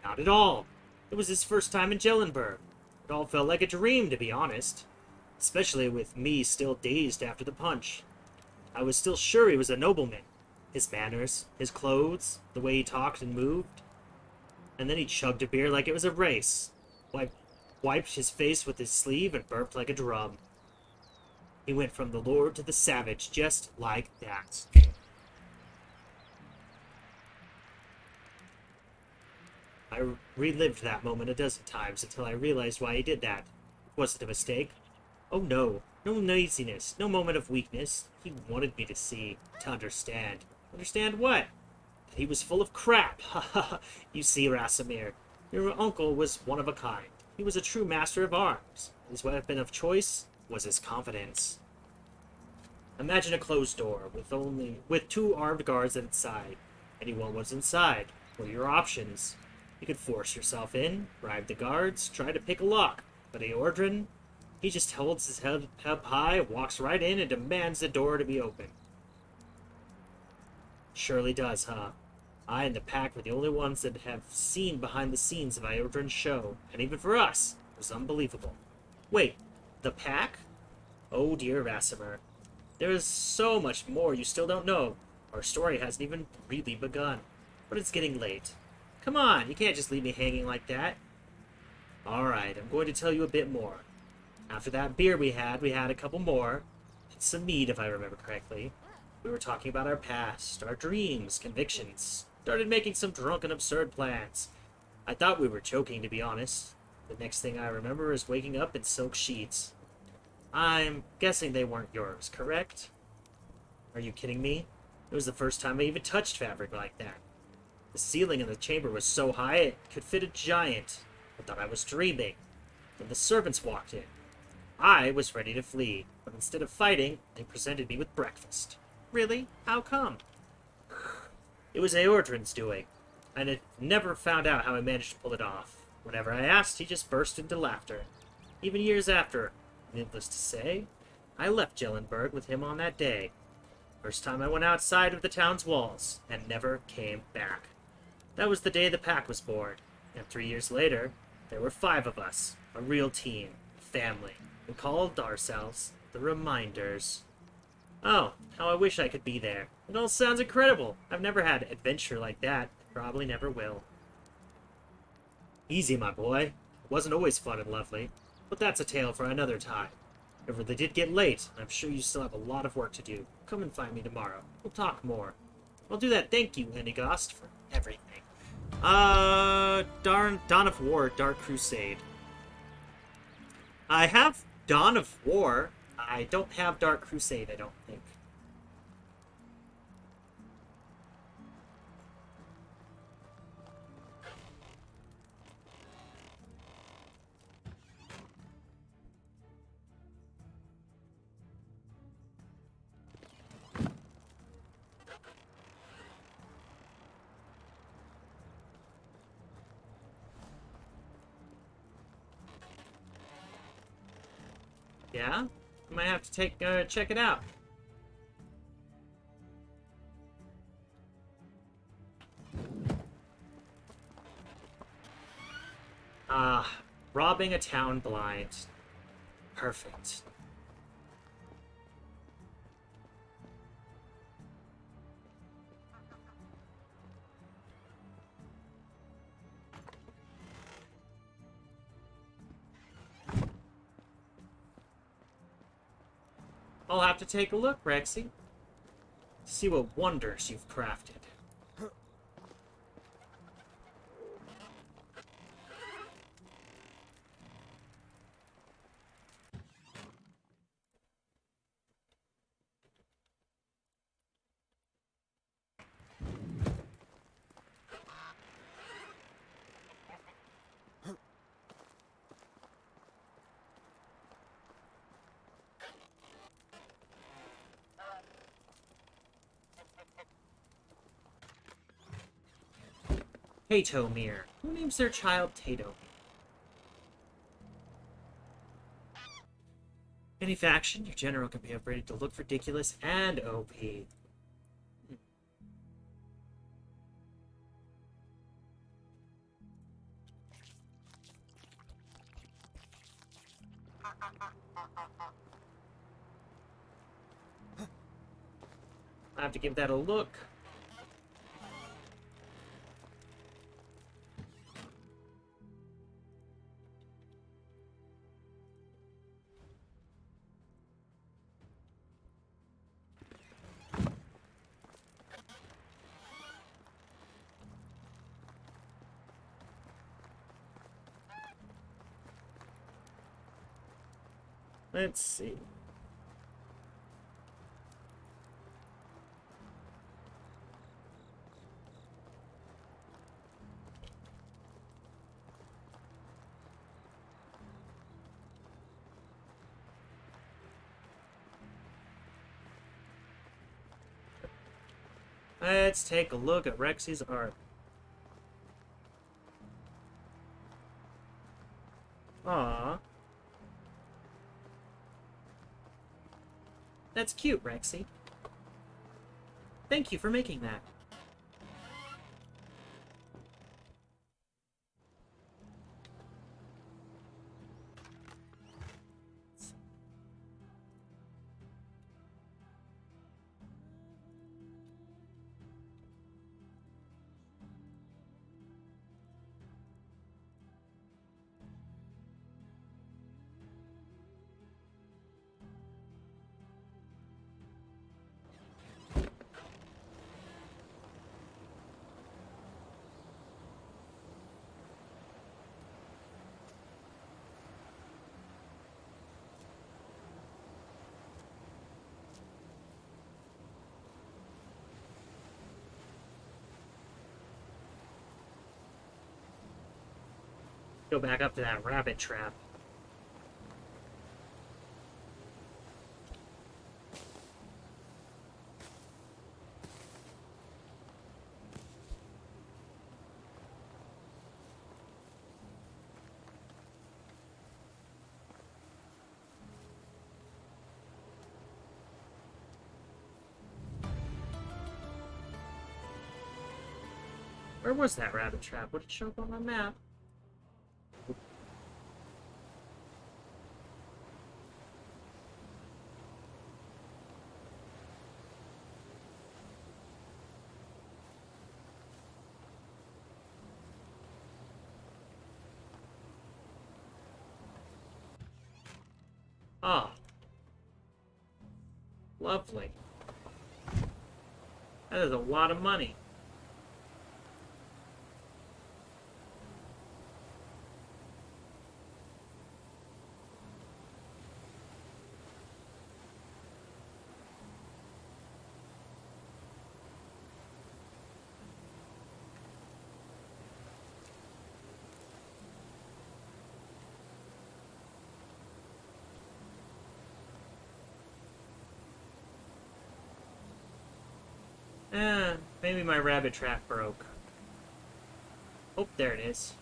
Not at all. It was his first time in Jellenberg. It all felt like a dream, to be honest. Especially with me still dazed after the punch. I was still sure he was a nobleman. His manners, his clothes, the way he talked and moved. And then he chugged a beer like it was a race. Wiped his face with his sleeve and burped like a drum. He went from the lord to the savage just like that. I relived that moment a dozen times until I realized why he did that. It wasn't a mistake. Oh no, no laziness, no moment of weakness. He wanted me to see, to understand. Understand what? That he was full of crap. Ha ha ha. You see, Rasamir, your uncle was one of a kind. He was a true master of arms. His weapon of choice was his confidence. Imagine a closed door with two armed guards at its side. Anyone was inside. What are your options? You could force yourself in, bribe the guards, try to pick a lock. But Eordrin, he just holds his head up high, walks right in, and demands the door to be open. Surely does, huh? I and the pack were the only ones that have seen behind the scenes of Eordrin's show, and even for us, it was unbelievable. Wait, the pack? Oh dear, Rassimer. There is so much more you still don't know. Our story hasn't even really begun. But it's getting late. Come on, you can't just leave me hanging like that. Alright, I'm going to tell you a bit more. After that beer we had a couple more. And some mead, if I remember correctly. We were talking about our past, our dreams, convictions. Started making some drunken, absurd plans. I thought we were joking, to be honest. The next thing I remember is waking up in silk sheets. I'm guessing they weren't yours, correct? Are you kidding me? It was the first time I even touched fabric like that. The ceiling in the chamber was so high it could fit a giant. I thought I was dreaming. Then the servants walked in. I was ready to flee, but instead of fighting, they presented me with breakfast. Really? How come? It was Eordrin's doing. I had never found out how I managed to pull it off. Whenever I asked, he just burst into laughter. Even years after, needless to say, I left Jellenberg with him on that day. First time I went outside of the town's walls, and never came back. That was the day the pack was born, and 3 years later, there were 5 of us, a real team, a family. We called ourselves the Reminders. Oh, how I wish I could be there. It all sounds incredible. I've never had an adventure like that. Probably never will. Easy, my boy. It wasn't always fun and lovely, but that's a tale for another time. It really did get late, and I'm sure you still have a lot of work to do. Come and find me tomorrow. We'll talk more. I'll do that. Thank you, Enigast, for everything. Dawn of War, Dark Crusade. I have Dawn of War. I don't have Dark Crusade, I don't think. Yeah? I might have to check it out. Robbing a town blind. Perfect. I'll have to take a look, Rexy. See what wonders you've crafted. Tatomir. Who names their child Tatomir? Any faction, your general can be upgraded to look ridiculous and OP. I have to give that a look. Let's see. Let's take a look at Rexy's art. Aww. That's cute, Rexy. Thank you for making that. Go back up to that rabbit trap. Where was that rabbit trap? Would it show up on my map? Ah. Lovely. That is a lot of money. Maybe my rabbit trap broke. Oh, there it is.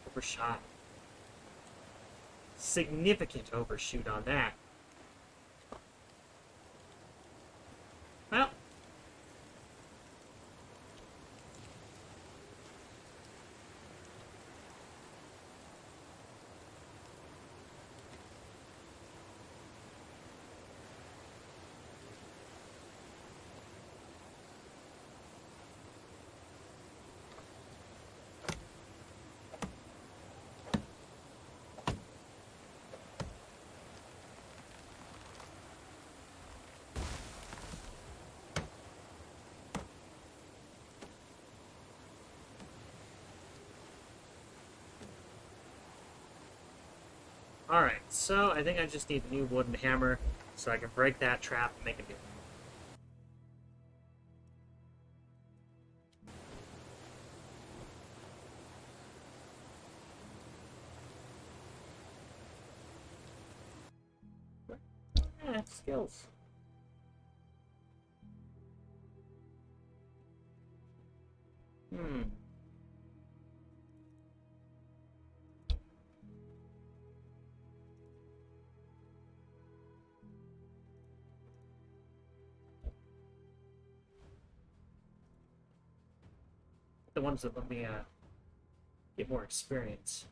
Overshot. Significant overshoot on that. Well. Alright, so I think I just need a new wooden hammer so I can break that trap and make a new one. Skills. The ones that let me get more experience.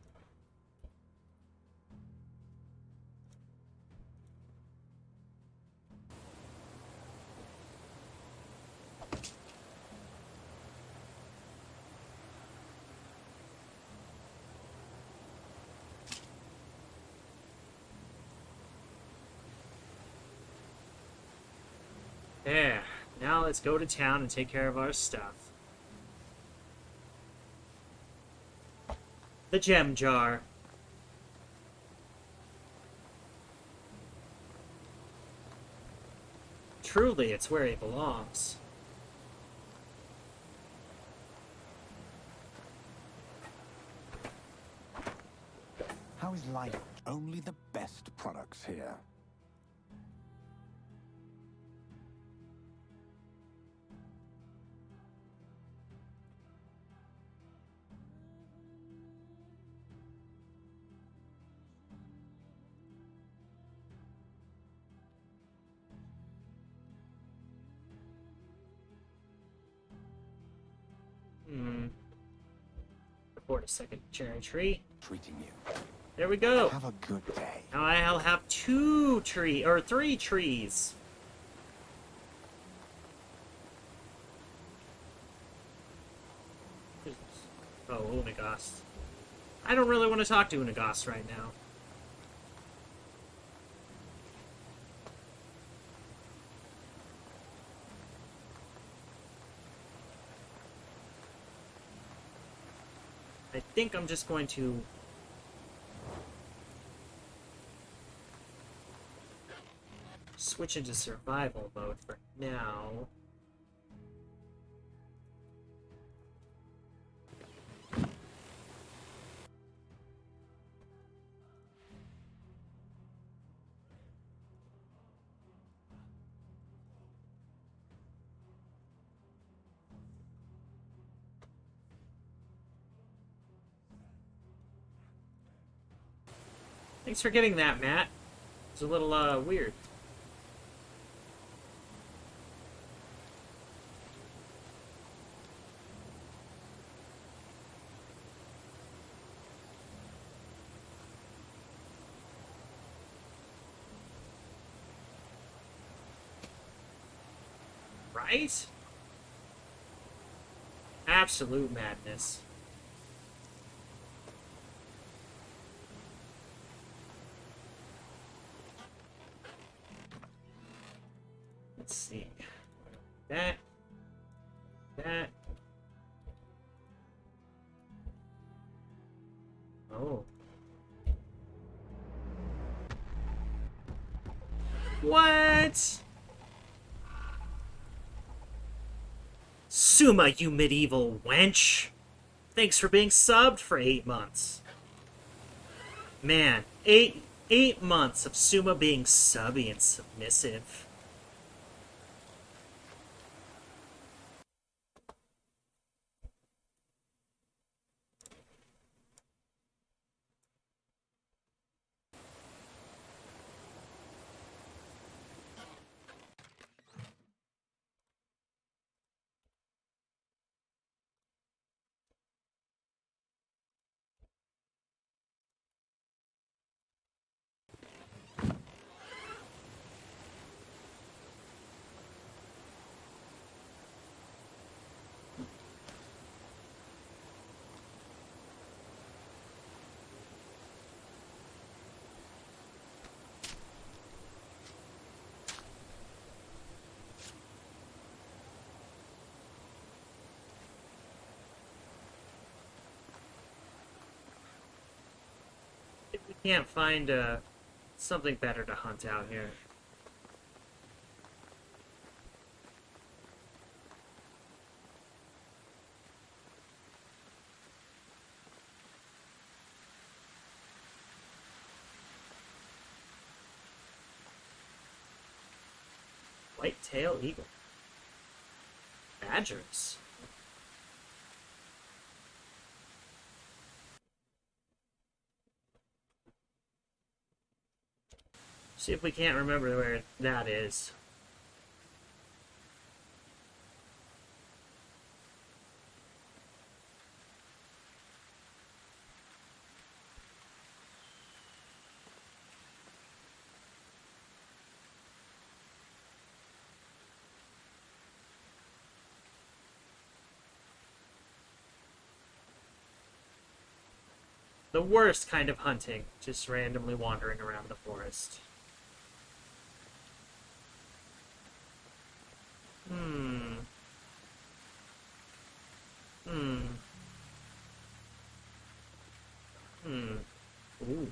Yeah, now let's go to town and take care of our stuff. The gem jar. Truly, it's where he belongs. How is life? Only the best products here. Report a second cherry tree. Treating you. There we go. Have a good day. Now I'll have 3 trees. Oh my gosh. I don't really want to talk to Unagos right now. I think I'm just going to switch into survival mode for now. Thanks for getting that, Matt. It's a little, weird. Right? Absolute madness. Let's see. That. Oh. What? Suma, you medieval wench! Thanks for being subbed for 8 months. Man, eight months of Suma being subby and submissive. If we can't find something better to hunt out here. White-tailed eagle. Badgers. See if we can't remember where that is. The worst kind of hunting, just randomly wandering around the forest. Ooh.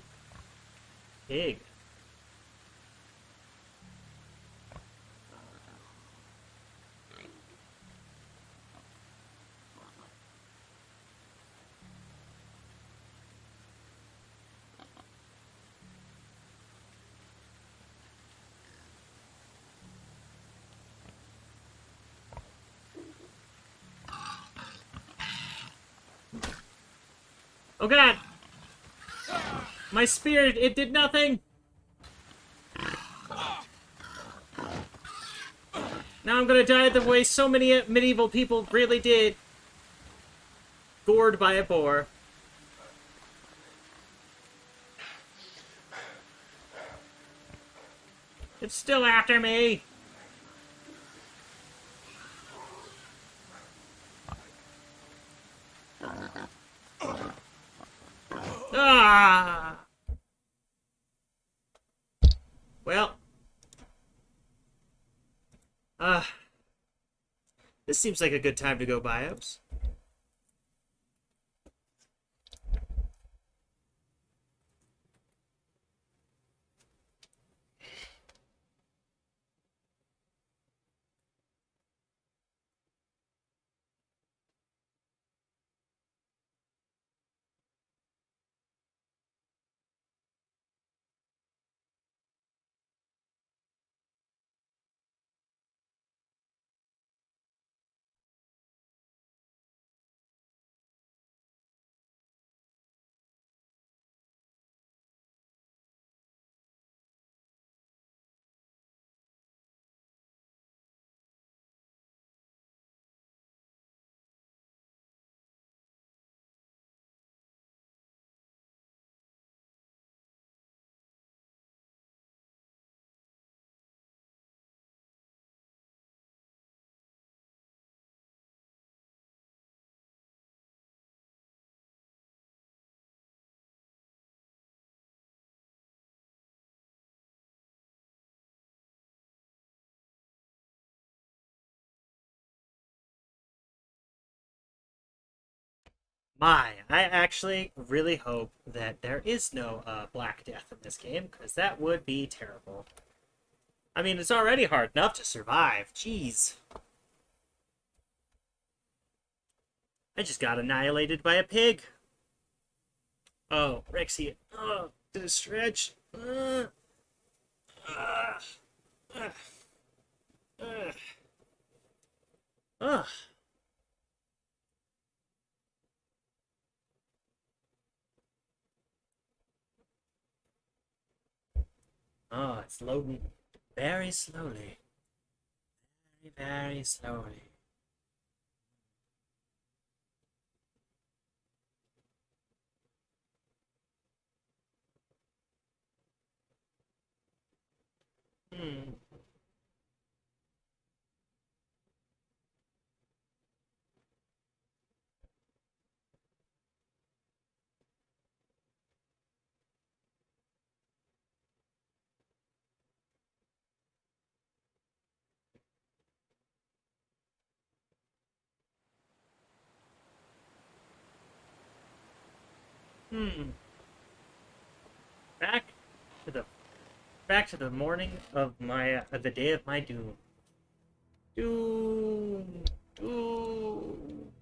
Pig. Oh god! My spear, it did nothing! Now I'm gonna die the way so many medieval people really did. Gored by a boar. It's still after me! Ah! Well. This seems like a good time to go bios. My, I actually really hope that there is no Black Death in this game, because that would be terrible. I mean, it's already hard enough to survive. Jeez. I just got annihilated by a pig. Oh, Rexy. Oh, did it stretch? Uh, uh, uh, uh. Oh, it's loading very slowly. Very, very slowly. Hmm. Hmm. Back to the morning of my the day of my doom. Doom. Doom.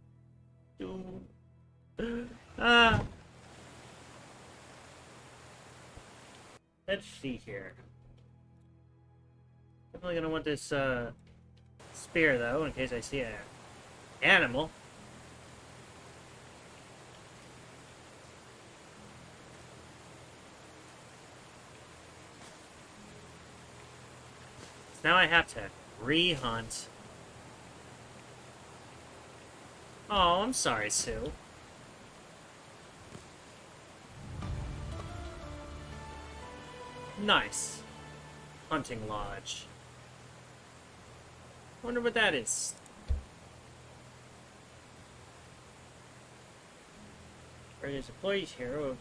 Doom. Ah. Let's see here. Definitely gonna want this spear though, in case I see an animal. So now I have to re-hunt. Oh, I'm sorry, Sue. Nice. Hunting lodge. Wonder what that is. Where there's employees here will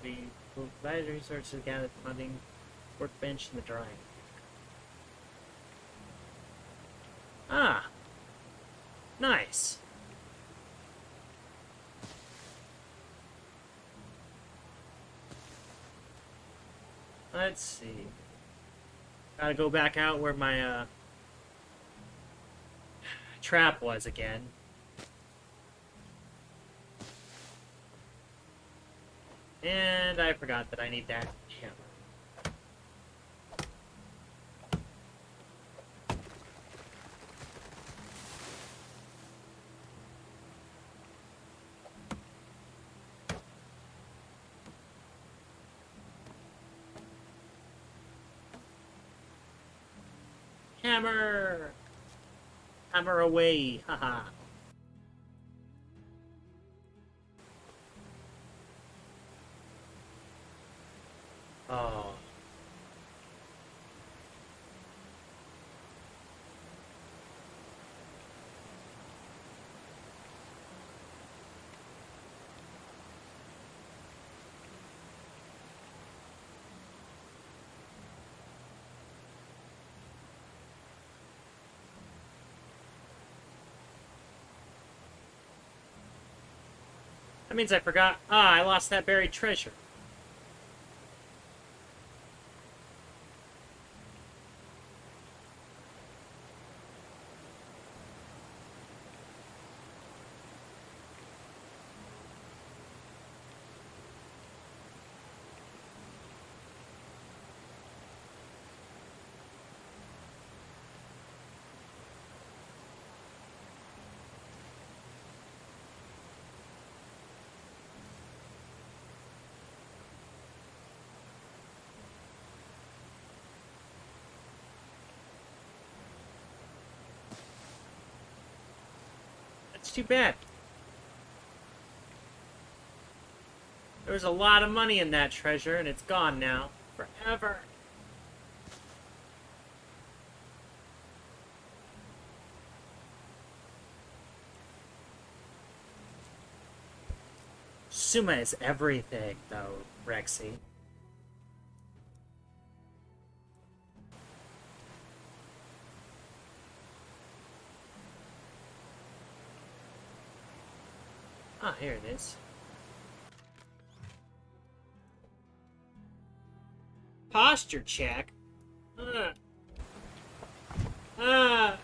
provide resources to gather the hunting workbench and the drying. Ah. Nice. Let's see. Gotta go back out where my trap was again. And I forgot that I need that hammer. Hammer! Hammer away! Haha. Oh. That means I forgot. Ah, I lost that buried treasure. That's too bad. There was a lot of money in that treasure, and it's gone now. Forever. Suma is everything, though, Rexy. Ah, here it is. Posture check? Ah.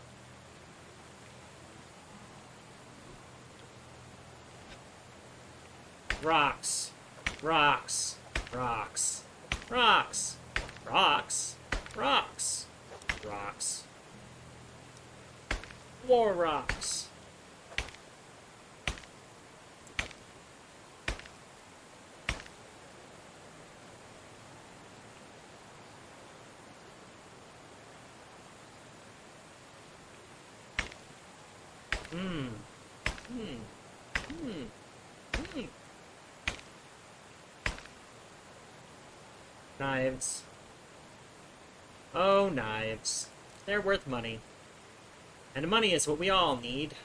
Rocks. Rocks. Rocks. Rocks. Rocks. Rocks. Rocks. More rocks. Knives. Oh, knives. They're worth money. And money is what we all need.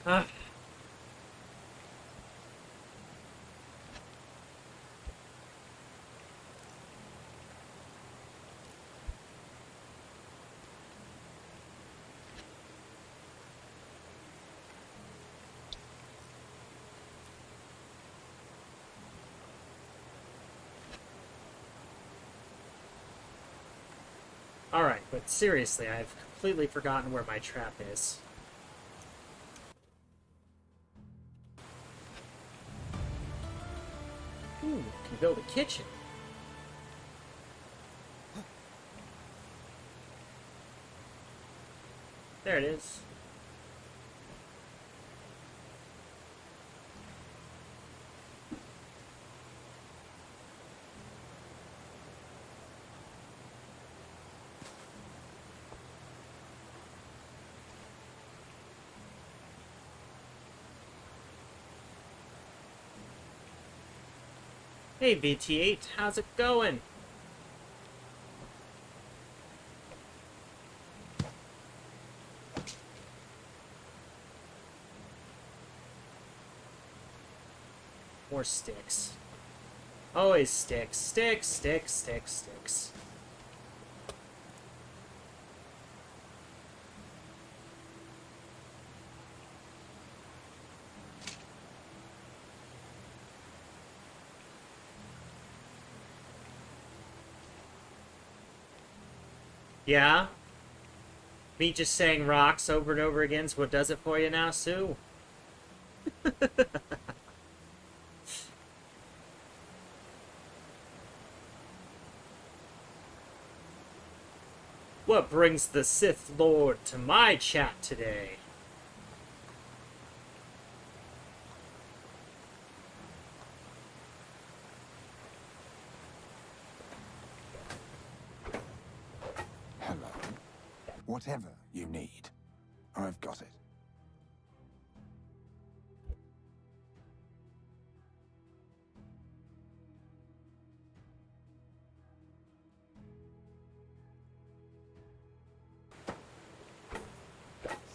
Ah. Alright, but seriously, I've completely forgotten where my trap is. Ooh, can build a kitchen. There it is. Hey, BT8, how's it going? More sticks. Always sticks. Sticks, sticks, sticks, sticks. Yeah? Me just saying rocks over and over again is what does it for you now, Sue? What brings the Sith Lord to my chat today? Hello. Whatever you need, I've got it.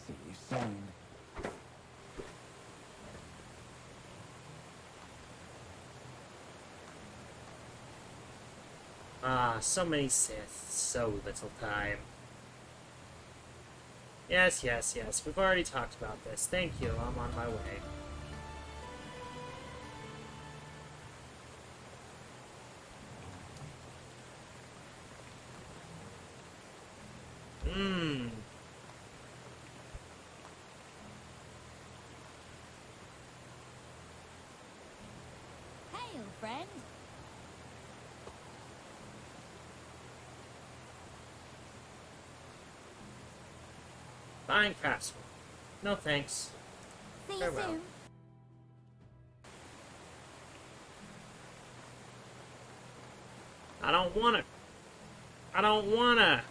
See you soon. Ah, so many Sith, so little time. Yes, yes, yes. We've already talked about this. Thank you. I'm on my way. Mmm. Hail, friend. Fine craftsman. No thanks. See you Farewell. soon. I don't wanna. I don't wanna.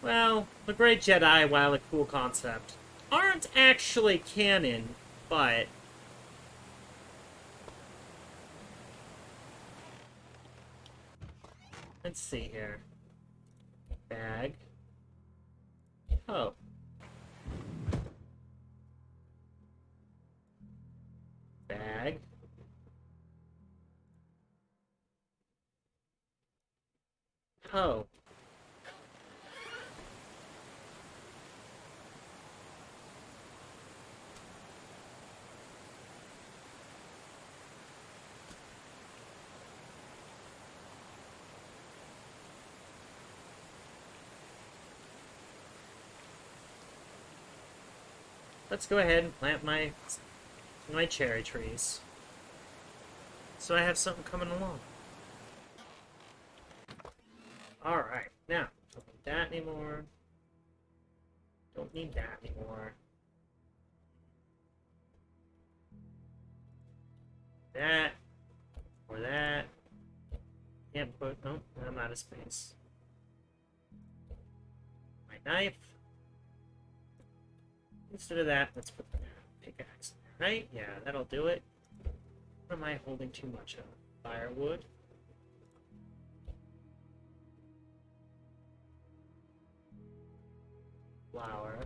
Well, the Great Jedi, while a cool concept, aren't actually canon, but... Let's see here. Bag. Oh. Bag. Oh. Let's go ahead and plant my cherry trees. So I have something coming along. Alright, now, don't need that anymore. Don't need that anymore. That. Or that. Can't put, oh, I'm out of space. My knife. Instead of that, let's put the pickaxe in there, right? Yeah, that'll do it. What am I holding too much of? Firewood. Flour.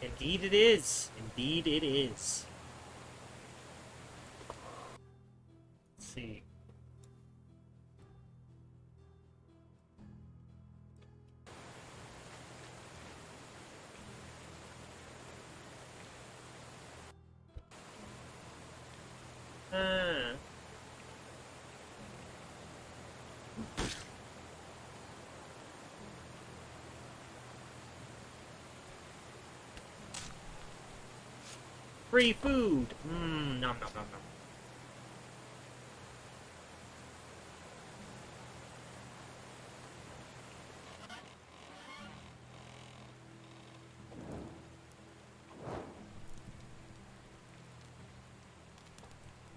Indeed it is. Indeed it is. Let's see. Free food! Mmm, nom nom nom nom.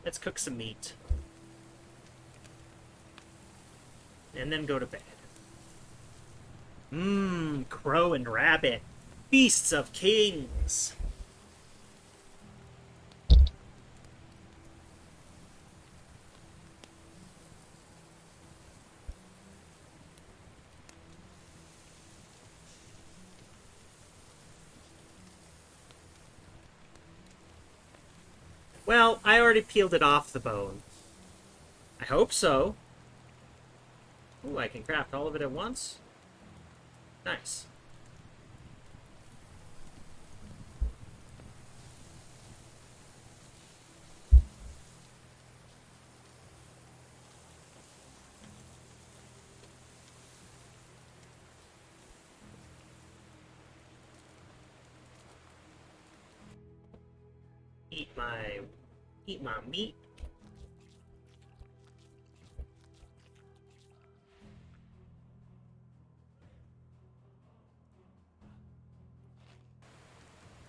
Let's cook some meat. And then go to bed. Mmm, crow and rabbit. Beasts of kings! Well, I already peeled it off the bone. I hope so. Ooh, I can craft all of it at once. Nice. Eat my meat.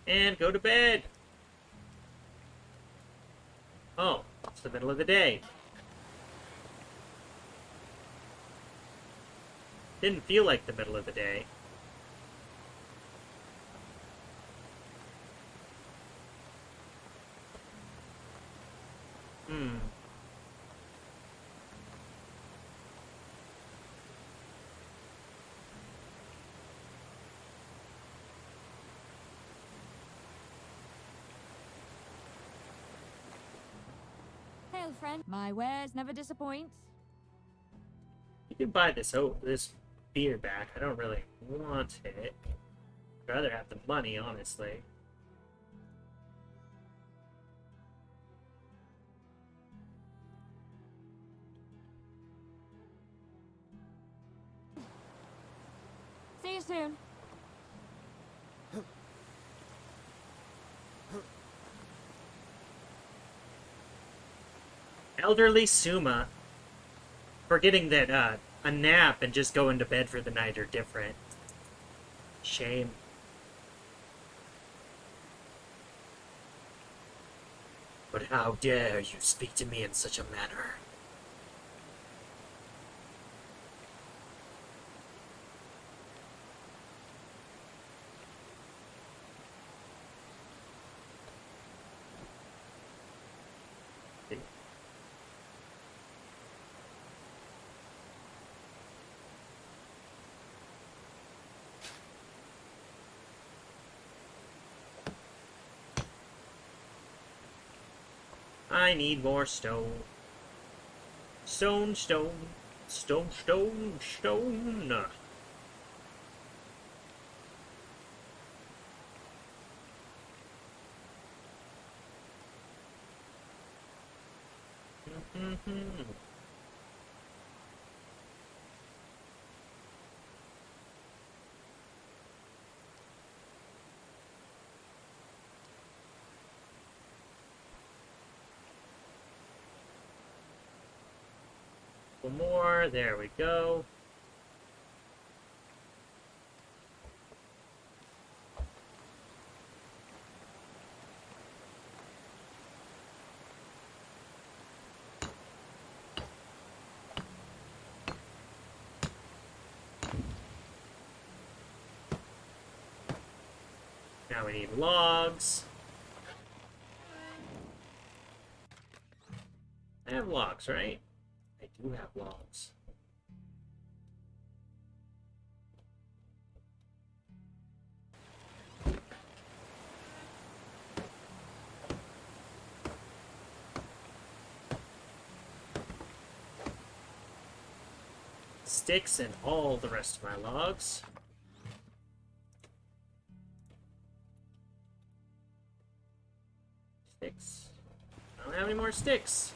And go to bed. Oh, it's the middle of the day. Didn't feel like the middle of the day. Hail, friend. My wares never disappoint. You can buy this beer back. I don't really want it. I'd rather have the money, honestly. See you soon. Elderly Suma. Forgetting that a nap and just going to bed for the night are different. Shame. But how dare you speak to me in such a manner? I need more stone. Stone, stone, stone, stone, stone. One more. There we go. Now we need logs. I have logs, right? I do have logs. Sticks and all the rest of my logs. Sticks. I don't have any more sticks.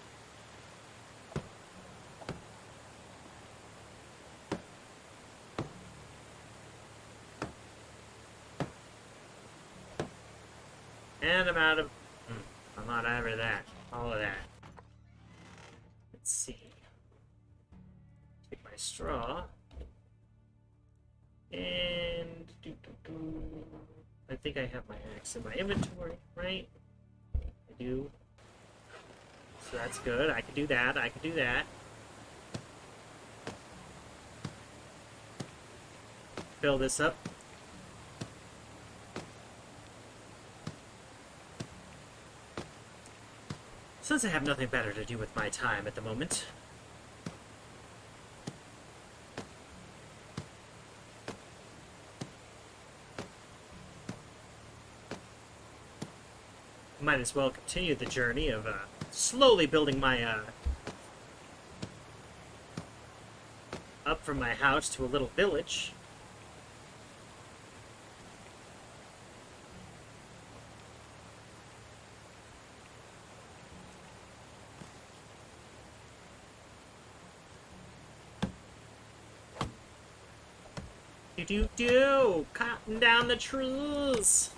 And I'm out of... I'm not out of that. All of that. Let's see. Take my straw. And... I think I have my axe in my inventory, right? I do. So that's good. I can do that. I can do that. Fill this up. Since I have nothing better to do with my time at the moment. Might as well continue the journey of slowly building my up from my house to a little village. Do cutting down the trees.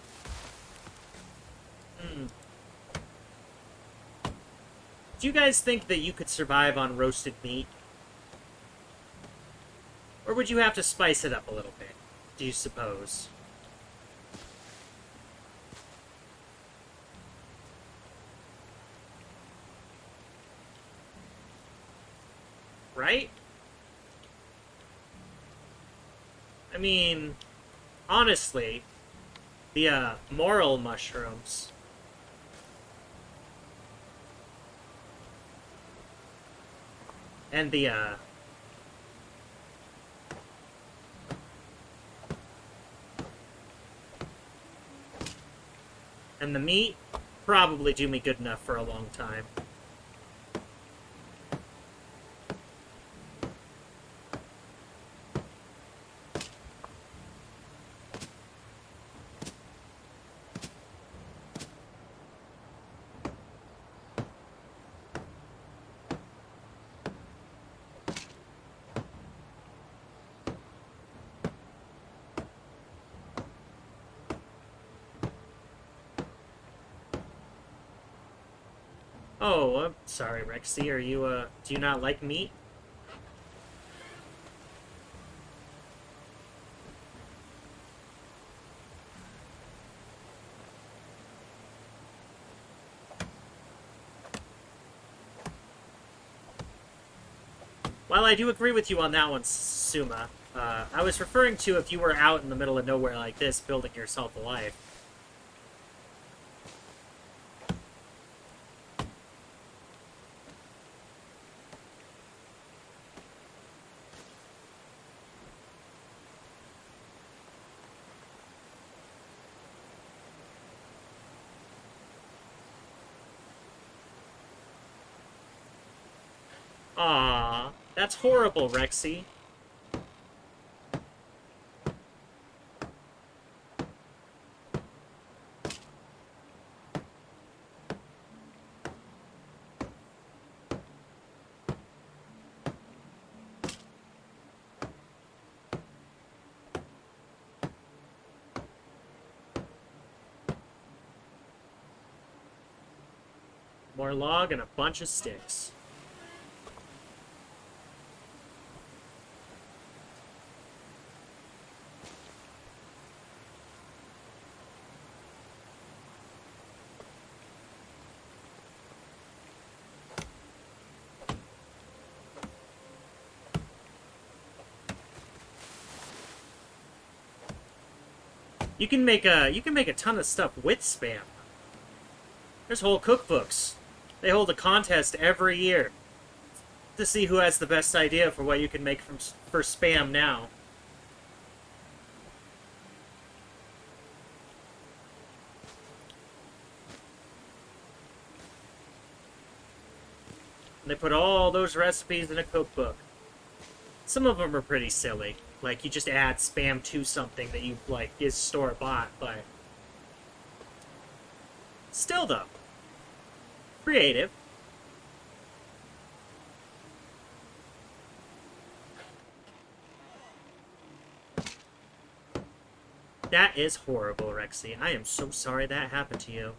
Do you guys think that you could survive on roasted meat? Or would you have to spice it up a little bit, do you suppose? Right? I mean, honestly, the moral mushrooms And the, and the meat probably do me good enough for a long time. Oh, I'm sorry, Rexy. Are you, do you not like meat? Well, I do agree with you on that one, Suma. I was referring to if you were out in the middle of nowhere like this, building yourself a life. Aww, that's horrible, Rexy. More log and a bunch of sticks. You can make a ton of stuff with spam. There's whole cookbooks. They hold a contest every year to see who has the best idea for what you can make for spam now. And they put all those recipes in a cookbook. Some of them are pretty silly. Like, you just add spam to something that you, like, is store-bought, but... Still, though. Creative. That is horrible, Rexy. I am so sorry that happened to you.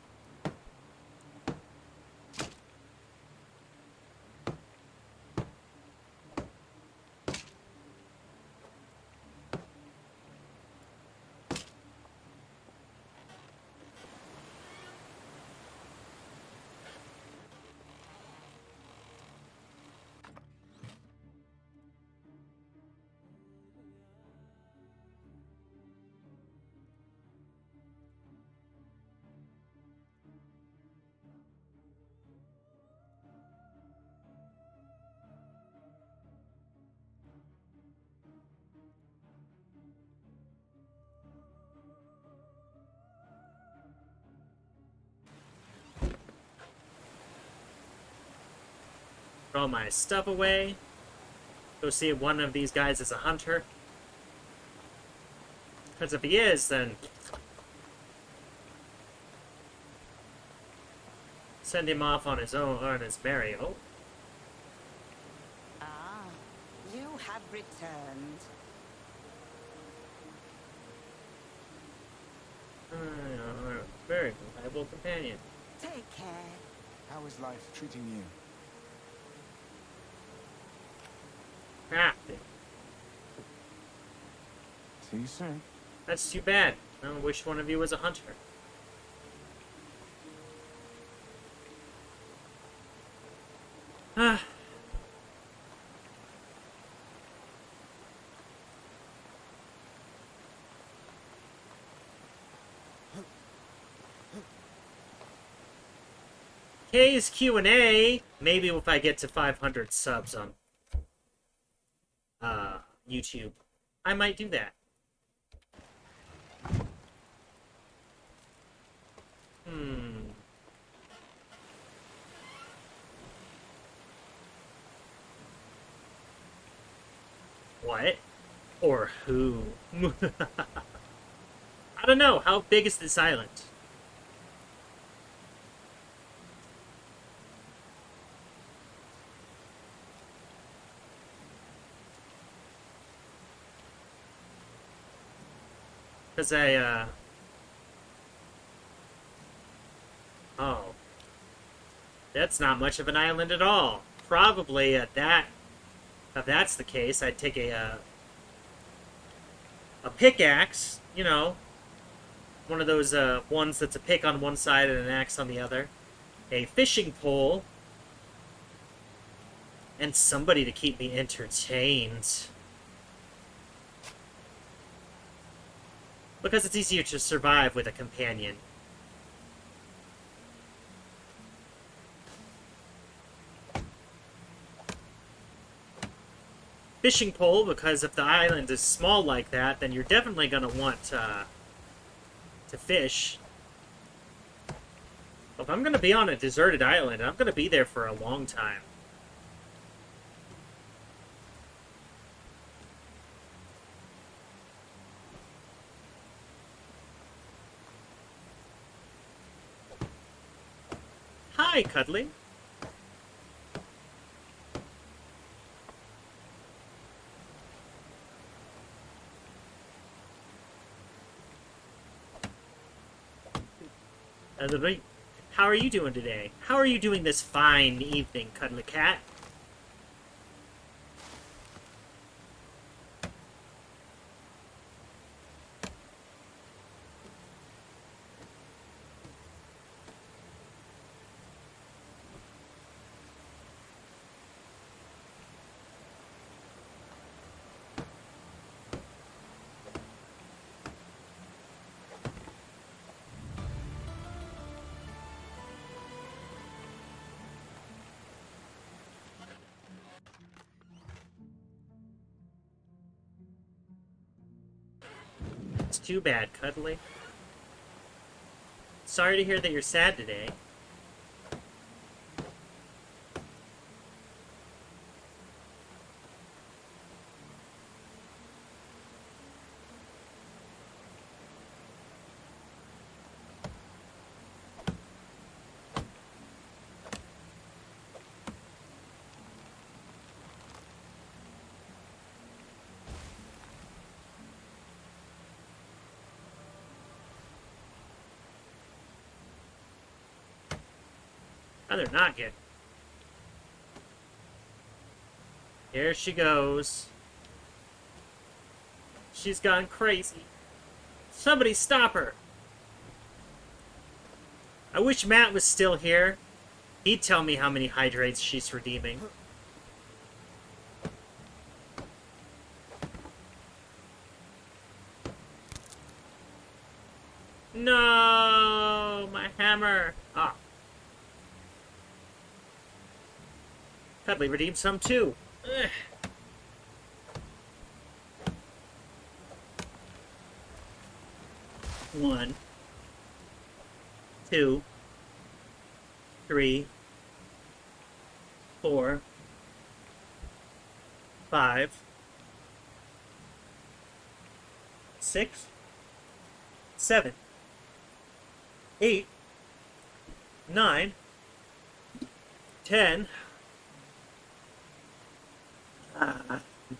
Throw all my stuff away. Go see if one of these guys is a hunter. Because if he is, then... send him off on his own, on his merry. Oh. Ah, you have returned. Very reliable companion. Take care. How is life treating you? Crafting. See you soon. That's too bad. I wish one of you was a hunter. Ah. K's Q&A. Maybe if I get to 500 subs on YouTube. I might do that. What? Or who? I don't know. How big is this island? Because oh. That's not much of an island at all. Probably if that's the case, I'd take a pickaxe, you know, one of those ones that's a pick on one side and an axe on the other, a fishing pole, and somebody to keep me entertained. Because it's easier to survive with a companion. Fishing pole, because if the island is small like that, then you're definitely going to want to fish. If I'm going to be on a deserted island, I'm going to be there for a long time. Hi, Cuddly. How are you doing today? How are you doing this fine evening, Cuddly Cat? It's too bad, Cuddly. Sorry to hear that you're sad today. Oh, they're not good. Here she goes. She's gone crazy. Somebody stop her! I wish Matt was still here. He'd tell me how many hydrates she's redeeming. No! My hammer! Ah. Cuddly redeemed some too. Ugh. One, 2, 3, 4, 5, 6, 7, 8, 9, 10.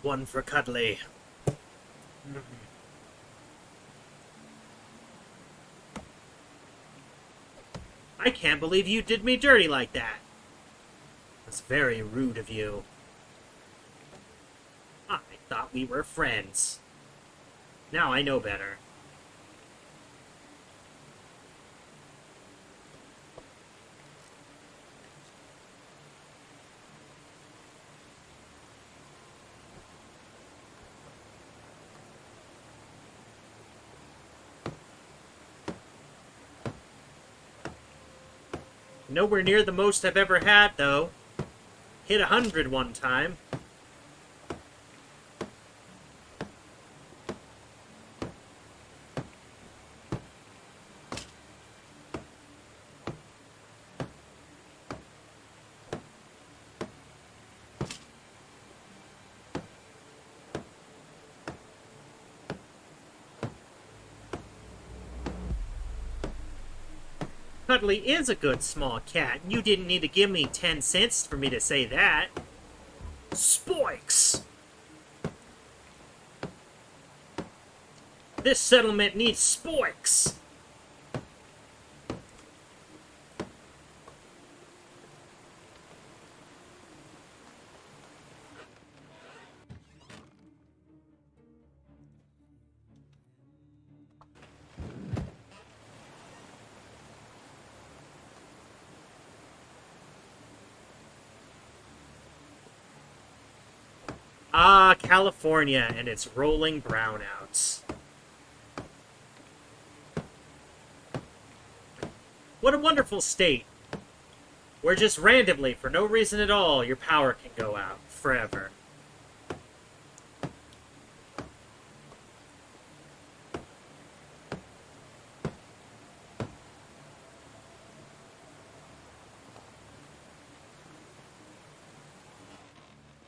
One for Cuddly. I can't believe you did me dirty like that. That's very rude of you. I thought we were friends. Now I know better. Nowhere near the most I've ever had, though. Hit 100 one time. Cuddly is a good small cat, and you didn't need to give me 10 cents for me to say that. Spoiks! This settlement needs spoiks! Ah, California and its rolling brownouts. What a wonderful state, where just randomly, for no reason at all, your power can go out forever.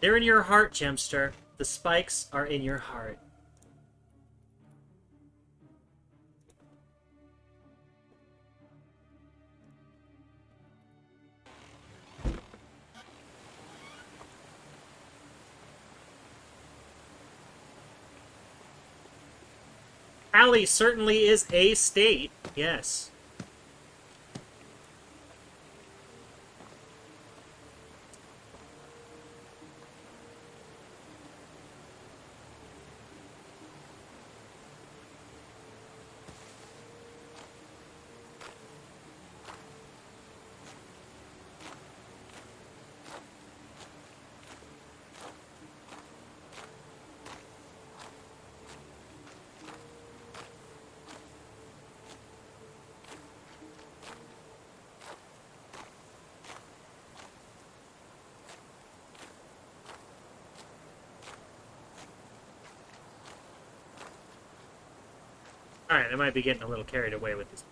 They're in your heart, Gemster. The spikes are in your heart. Cali certainly is a state, yes. Alright, I might be getting a little carried away with this.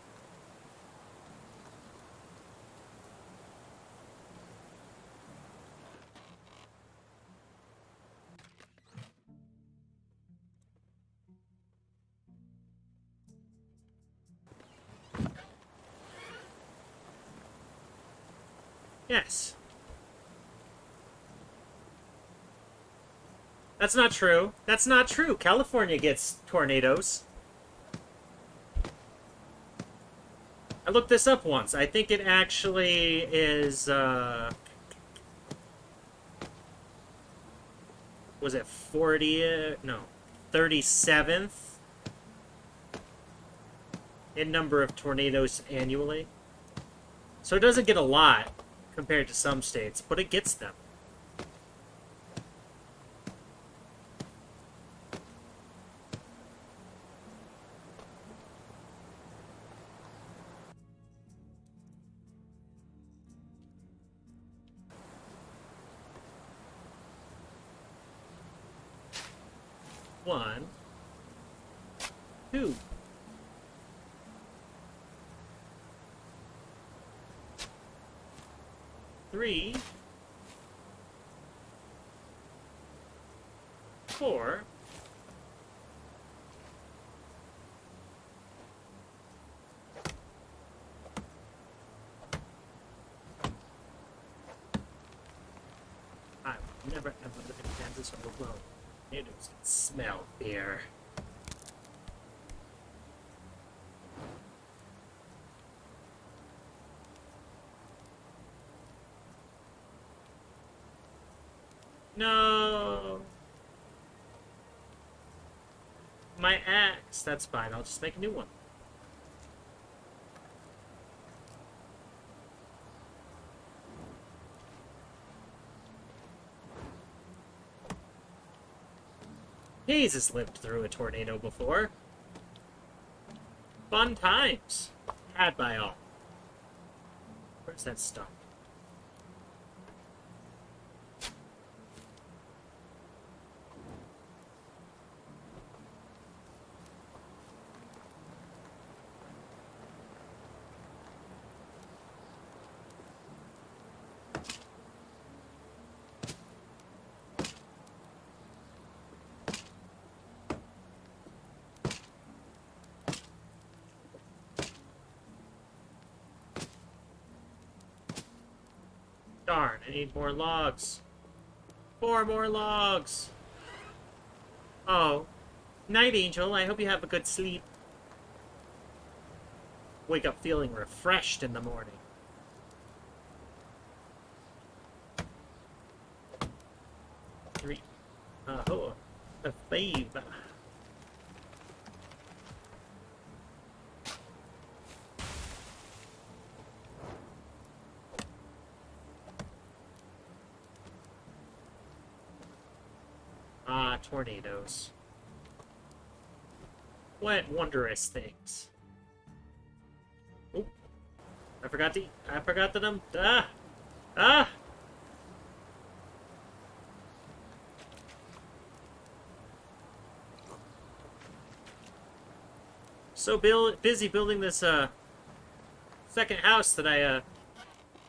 Yes. That's not true. That's not true. California gets tornadoes. I looked this up once. I think it actually is, was it 40th? No. 37th in number of tornadoes annually. So it doesn't get a lot compared to some states, but it gets them. One, two. Three, four, I would never ever live in Kansas alone. Tornadoes can smell beer. No. My axe. That's fine. I'll just make a new one. Hayes has lived through a tornado before. Fun times. Had by all. Where's that stuff? Darn, I need more logs. 4 more logs. Oh. Night, Angel. I hope you have a good sleep. Wake up feeling refreshed in the morning. Three. Oh. A 5. Ah, tornadoes. What wondrous things. Oh, I forgot that I'm, ah! So busy building this, second house that I,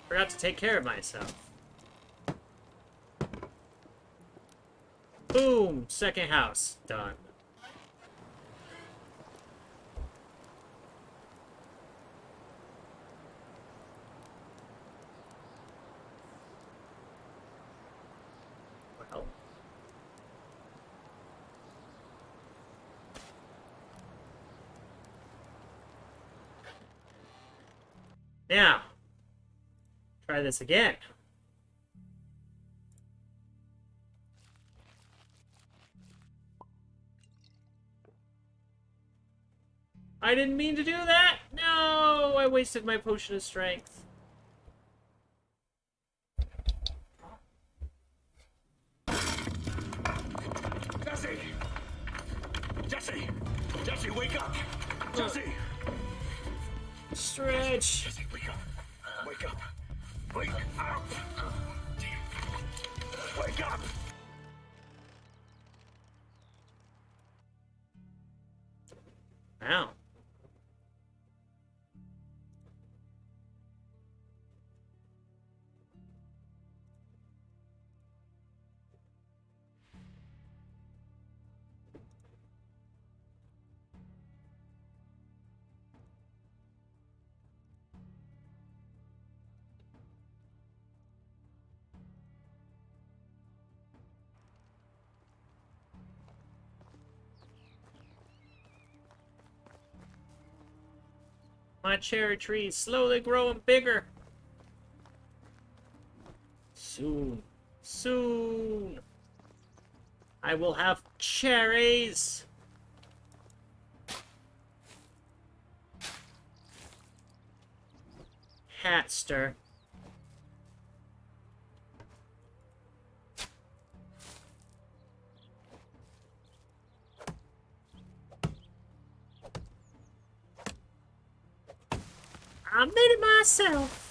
forgot to take care of myself. Boom! Second house. Done. Well. Now. Try this again. I didn't mean to do that! No! I wasted my potion of strength. Jesse! Jesse! Jesse, wake up! Jesse! Stretch! Jesse, wake up! Wake up! Wake up! Wake up! Wow. My cherry tree is slowly growing bigger. Soon, soon, I will have cherries. Hatster. I made it myself.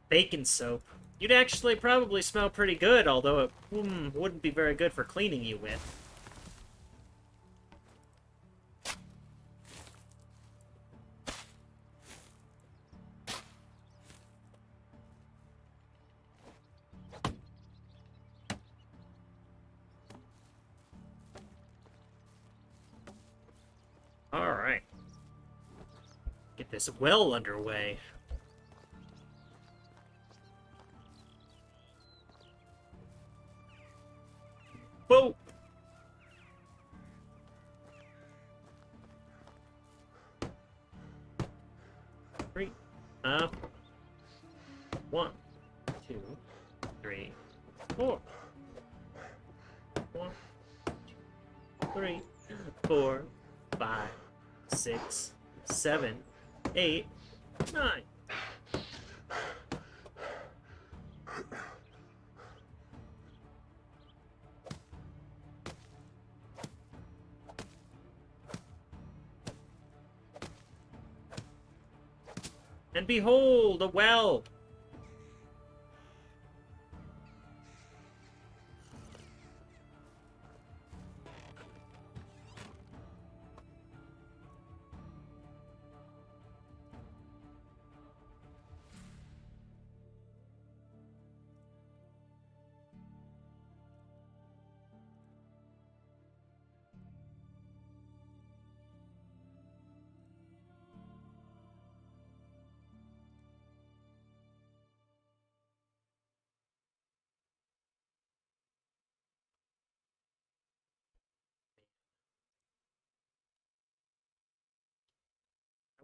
Bacon soap. You'd actually probably smell pretty good, although it wouldn't be very good for cleaning you with. Alright. Get this well underway. Whoa! Three. Up. 1, 2, 3, 4. 1, 2, 3, 4, 5, 6, 7, 8, 9. And behold, a well!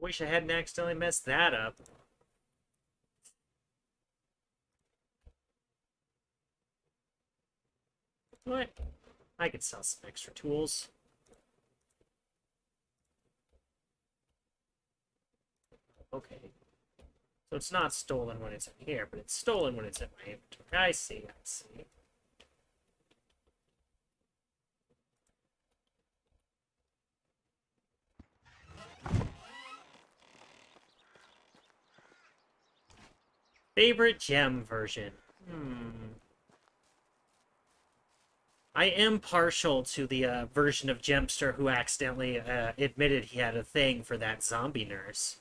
Wish I hadn't accidentally messed that up. What? I could sell some extra tools. Okay. So it's not stolen when it's in here, but it's stolen when it's in my inventory. I see, I see. Favorite gem version? I am partial to the version of Gemster who accidentally admitted he had a thing for that zombie nurse.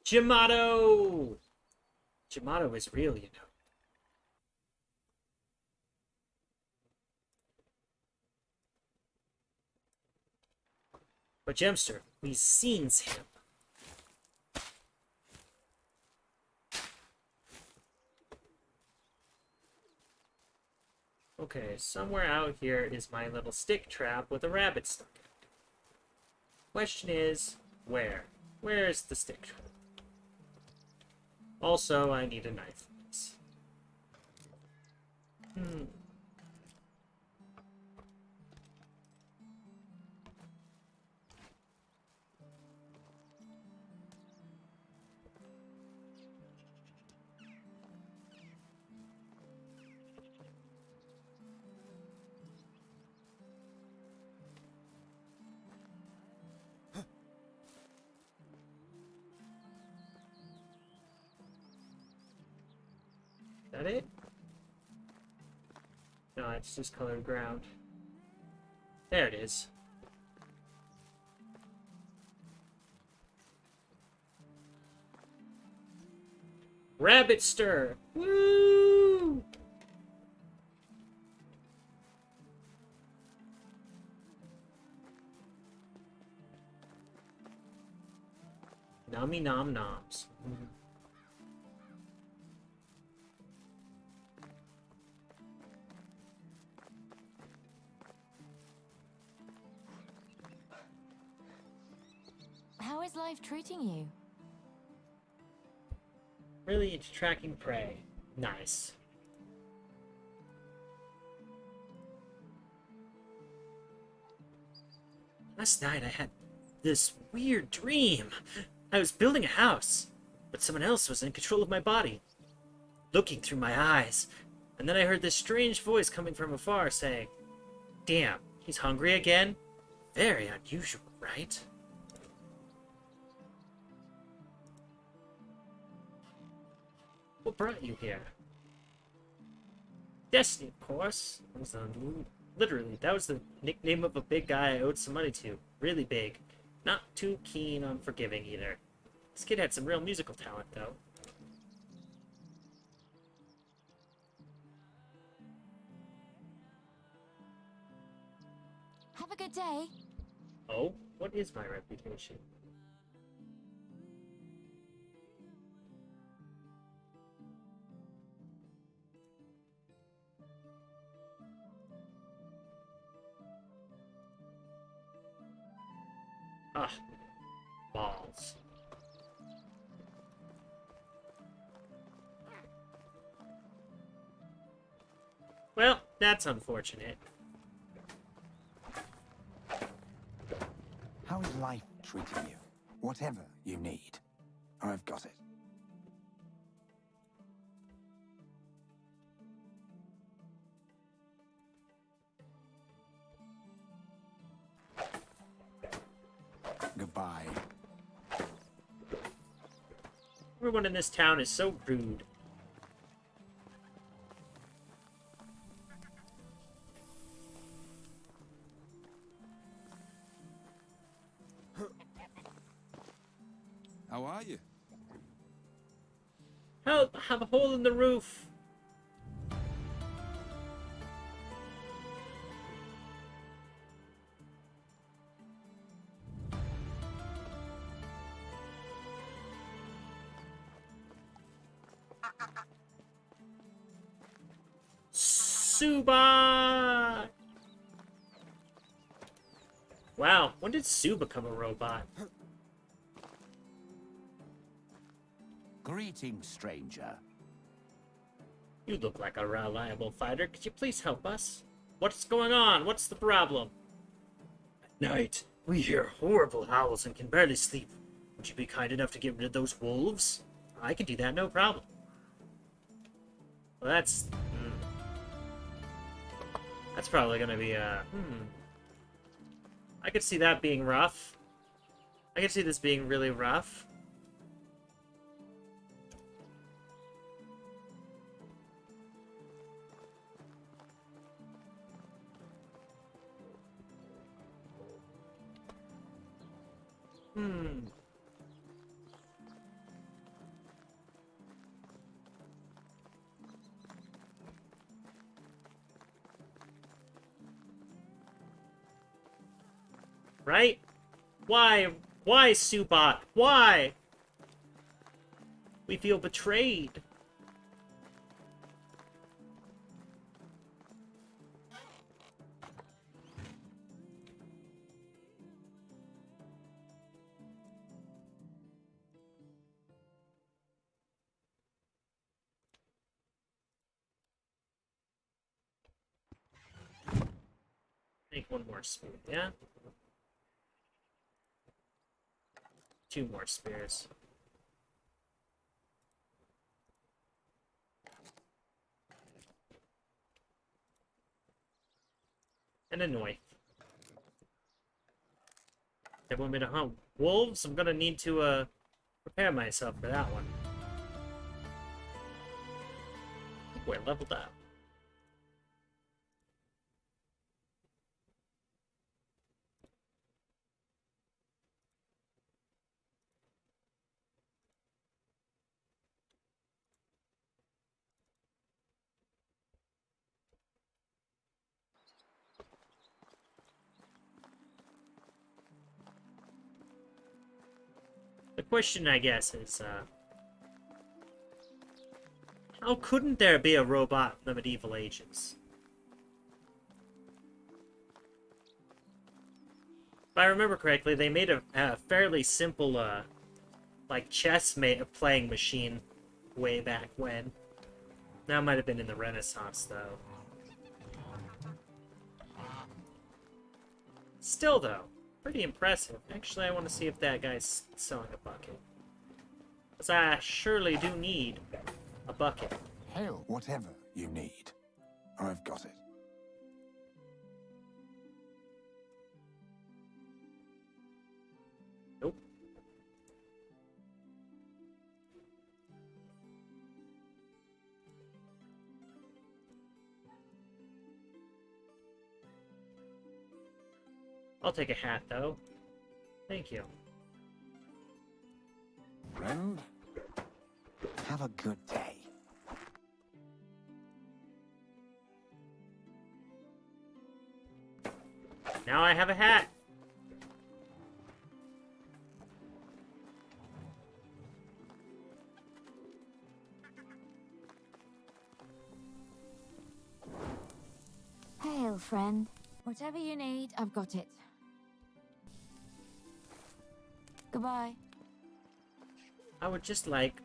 Gemato! Gemato is real, you know. But Gemster, we seens him. Okay, somewhere out here is my little stick trap with a rabbit stuck in it. Question is, where? Where is the stick trap? Also, I need a knife for this. Is that it? No, it's just colored ground. There it is. Rabbit stir! Woo! Nummy nom noms. How is life treating you? Really into tracking prey. Nice. Last night I had this weird dream. I was building a house, but someone else was in control of my body, looking through my eyes. And then I heard this strange voice coming from afar saying, "Damn, he's hungry again? Very unusual, right?" What brought you here? Destiny, of course. Literally, that was the nickname of a big guy I owed some money to. Really big. Not too keen on forgiving either. This kid had some real musical talent, though. Have a good day. Oh, what is my reputation? Ah, balls. Well, that's unfortunate. How is life treating you? Whatever you need, I've got it. Goodbye. Everyone in this town is so rude. How are you? Help! I have a hole in the roof! Suba! Wow, when did Sue become a robot? Greetings, stranger. You look like a reliable fighter. Could you please help us? What's going on? What's the problem? At night, we hear horrible howls and can barely sleep. Would you be kind enough to get rid of those wolves? I can do that, no problem. Well, that's... That's probably gonna be, I could see that being rough. I could see this being really rough. Right? Why? Why, Subot? Why? We feel betrayed. Make one more spear, yeah? 2 more spears. And a knife. They want me to hunt wolves? I'm gonna need to, prepare myself for that one. We're leveled up. The question, I guess, is, how couldn't there be a robot in the medieval ages? If I remember correctly, they made a fairly simple, like, playing machine way back when. That might have been in the Renaissance, though. Still, though, pretty impressive. Actually, I want to see if that guy's selling a bucket. Because I surely do need a bucket. Hell, whatever you need, I've got it. Nope. I'll take a hat, though. Thank you. Friend, have a good day. Now I have a hat. Hail, friend. Whatever you need, I've got it. Goodbye. I would just like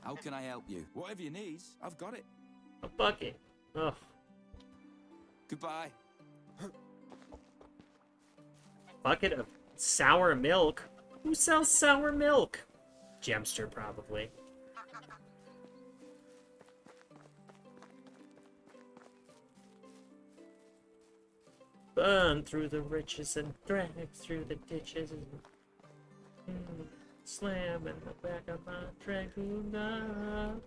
How can I help you? Whatever you need, I've got it. a bucket. Ugh. Goodbye. Bucket of sour milk? Who sells sour milk? Gemster, probably. Burn through the riches and drag through the ditches. Slam in the back of my Draguna.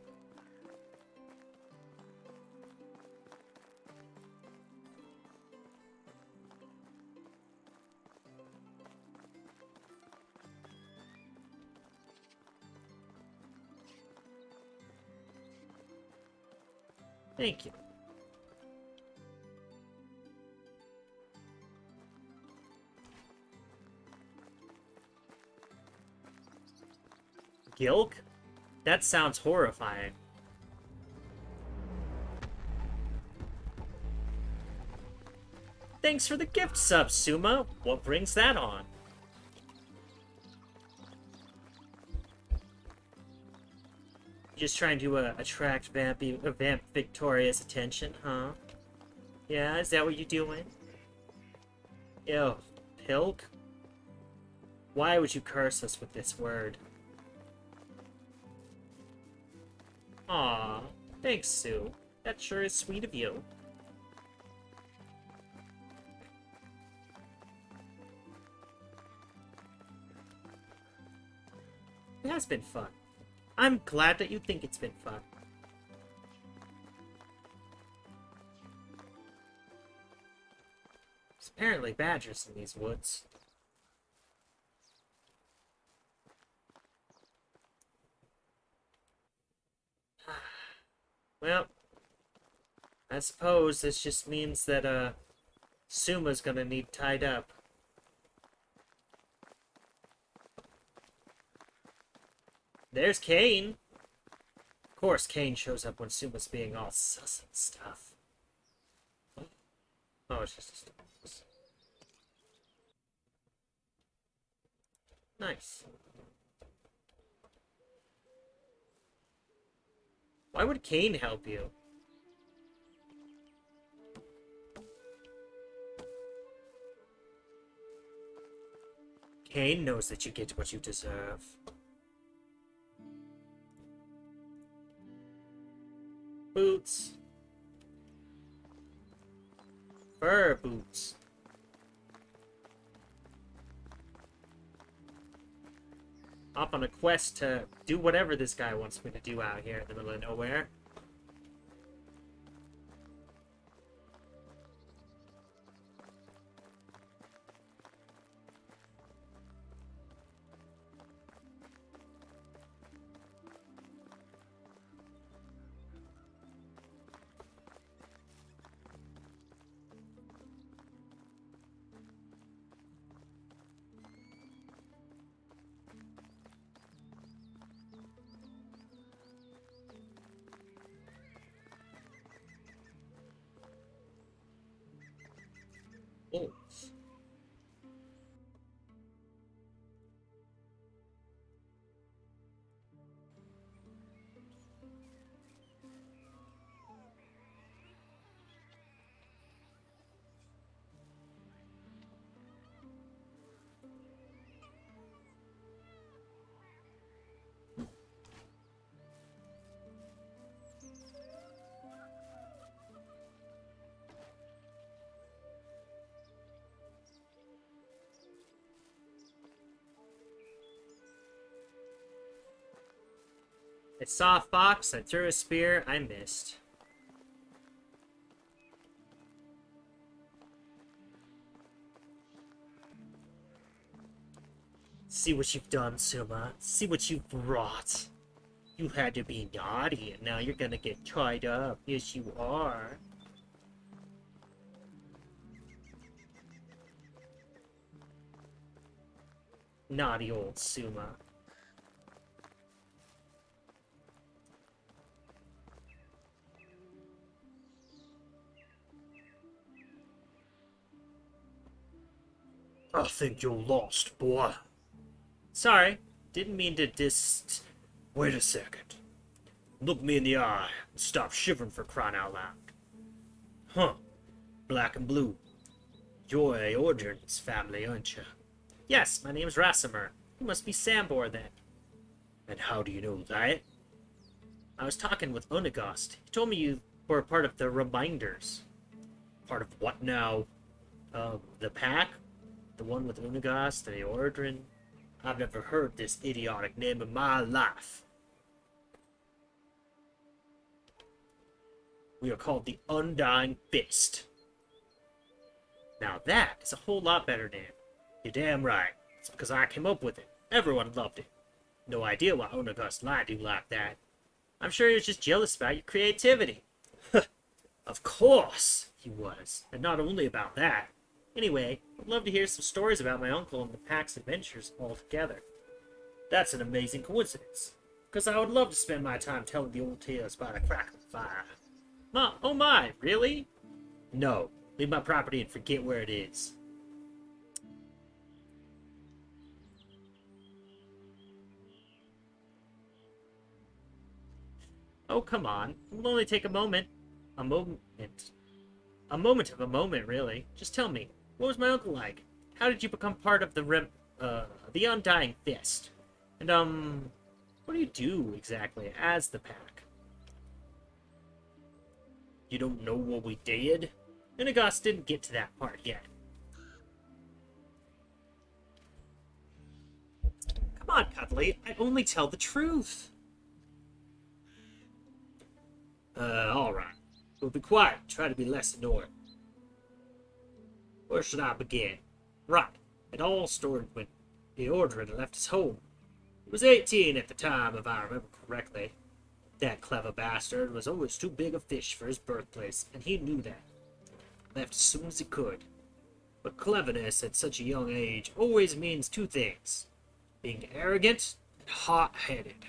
Thank you. Gilk? That sounds horrifying. Thanks for the gift sub, Suma. What brings that on? Just trying to attract Vamp Victoria's attention, huh? Yeah, is that what you're doing? Ew, Pilk? Why would you curse us with this word? Aw, thanks, Sue. That sure is sweet of you. It has been fun. I'm glad that you think it's been fun. There's apparently badgers in these woods. Well, I suppose this just means that, Suma's gonna need tied up. There's Kane! Of course, Kane shows up when Suma's being all sus and stuff. Oh, it's just a stone. Nice. Why would Kane help you? Kane knows that you get what you deserve. Boots. Fur boots. Up on a quest to do whatever this guy wants me to do out here in the middle of nowhere. Bolts. I saw a fox, I threw a spear, I missed. See what you've done, Suma. See what you've brought. You had to be naughty, and now you're gonna get tied up. Yes, you are. Naughty old Suma. I think you're lost, boy. Sorry, didn't mean to Wait a second. Look me in the eye and stop shivering for crying out loud. Huh. Black and blue. You're Aordrin's family, aren't you? Yes, my name's Rasimer. You must be Sambor then. And how do you know that? I was talking with Unagast. He told me you were part of the Reminders. Part of what now? The pack? The one with Unagast and Aordrin? I've never heard this idiotic name in my life. We are called the Undying Fist. Now that is a whole lot better name. You're damn right. It's because I came up with it. Everyone loved it. No idea why Unagast lied to you like that. I'm sure he was just jealous about your creativity. Of course he was. And not only about that. Anyway, I'd love to hear some stories about my uncle and the pack's adventures all together. That's an amazing coincidence, because I would love to spend my time telling the old tales by the crack of the fire. Oh my, really? No, Leave my property and forget where it is. Oh, come on. It will only take a moment. A moment. A moment of a moment, really. Just tell me, what was my uncle like? How did you become part of the Undying Fist? And, what do you do, exactly, as the Pack? You don't know what we did? Inagos didn't get to that part yet. Come on, Cuddly, I only tell the truth. Alright. We'll be quiet. Try to be less annoying. Where should I begin? Right. It all started when Eordred left his home. He was 18 at the time, if I remember correctly. That clever bastard was always too big a fish for his birthplace, and he knew that. Left as soon as he could. But cleverness at such a young age always means two things. Being arrogant and hot-headed.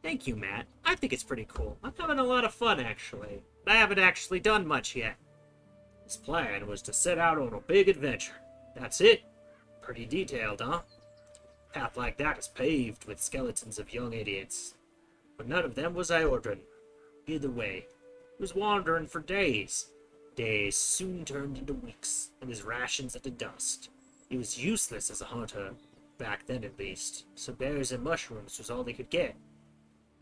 Thank you, Matt. I think it's pretty cool. I'm having a lot of fun, actually. But I haven't actually done much yet. His plan was to set out on a big adventure. That's it. Pretty detailed, huh? A path like that is paved with skeletons of young idiots. But none of them was Eordred. Either way, he was wandering for days. Days soon turned into weeks, and his rations into dust. He was useless as a hunter, back then at least, so berries and mushrooms was all he could get.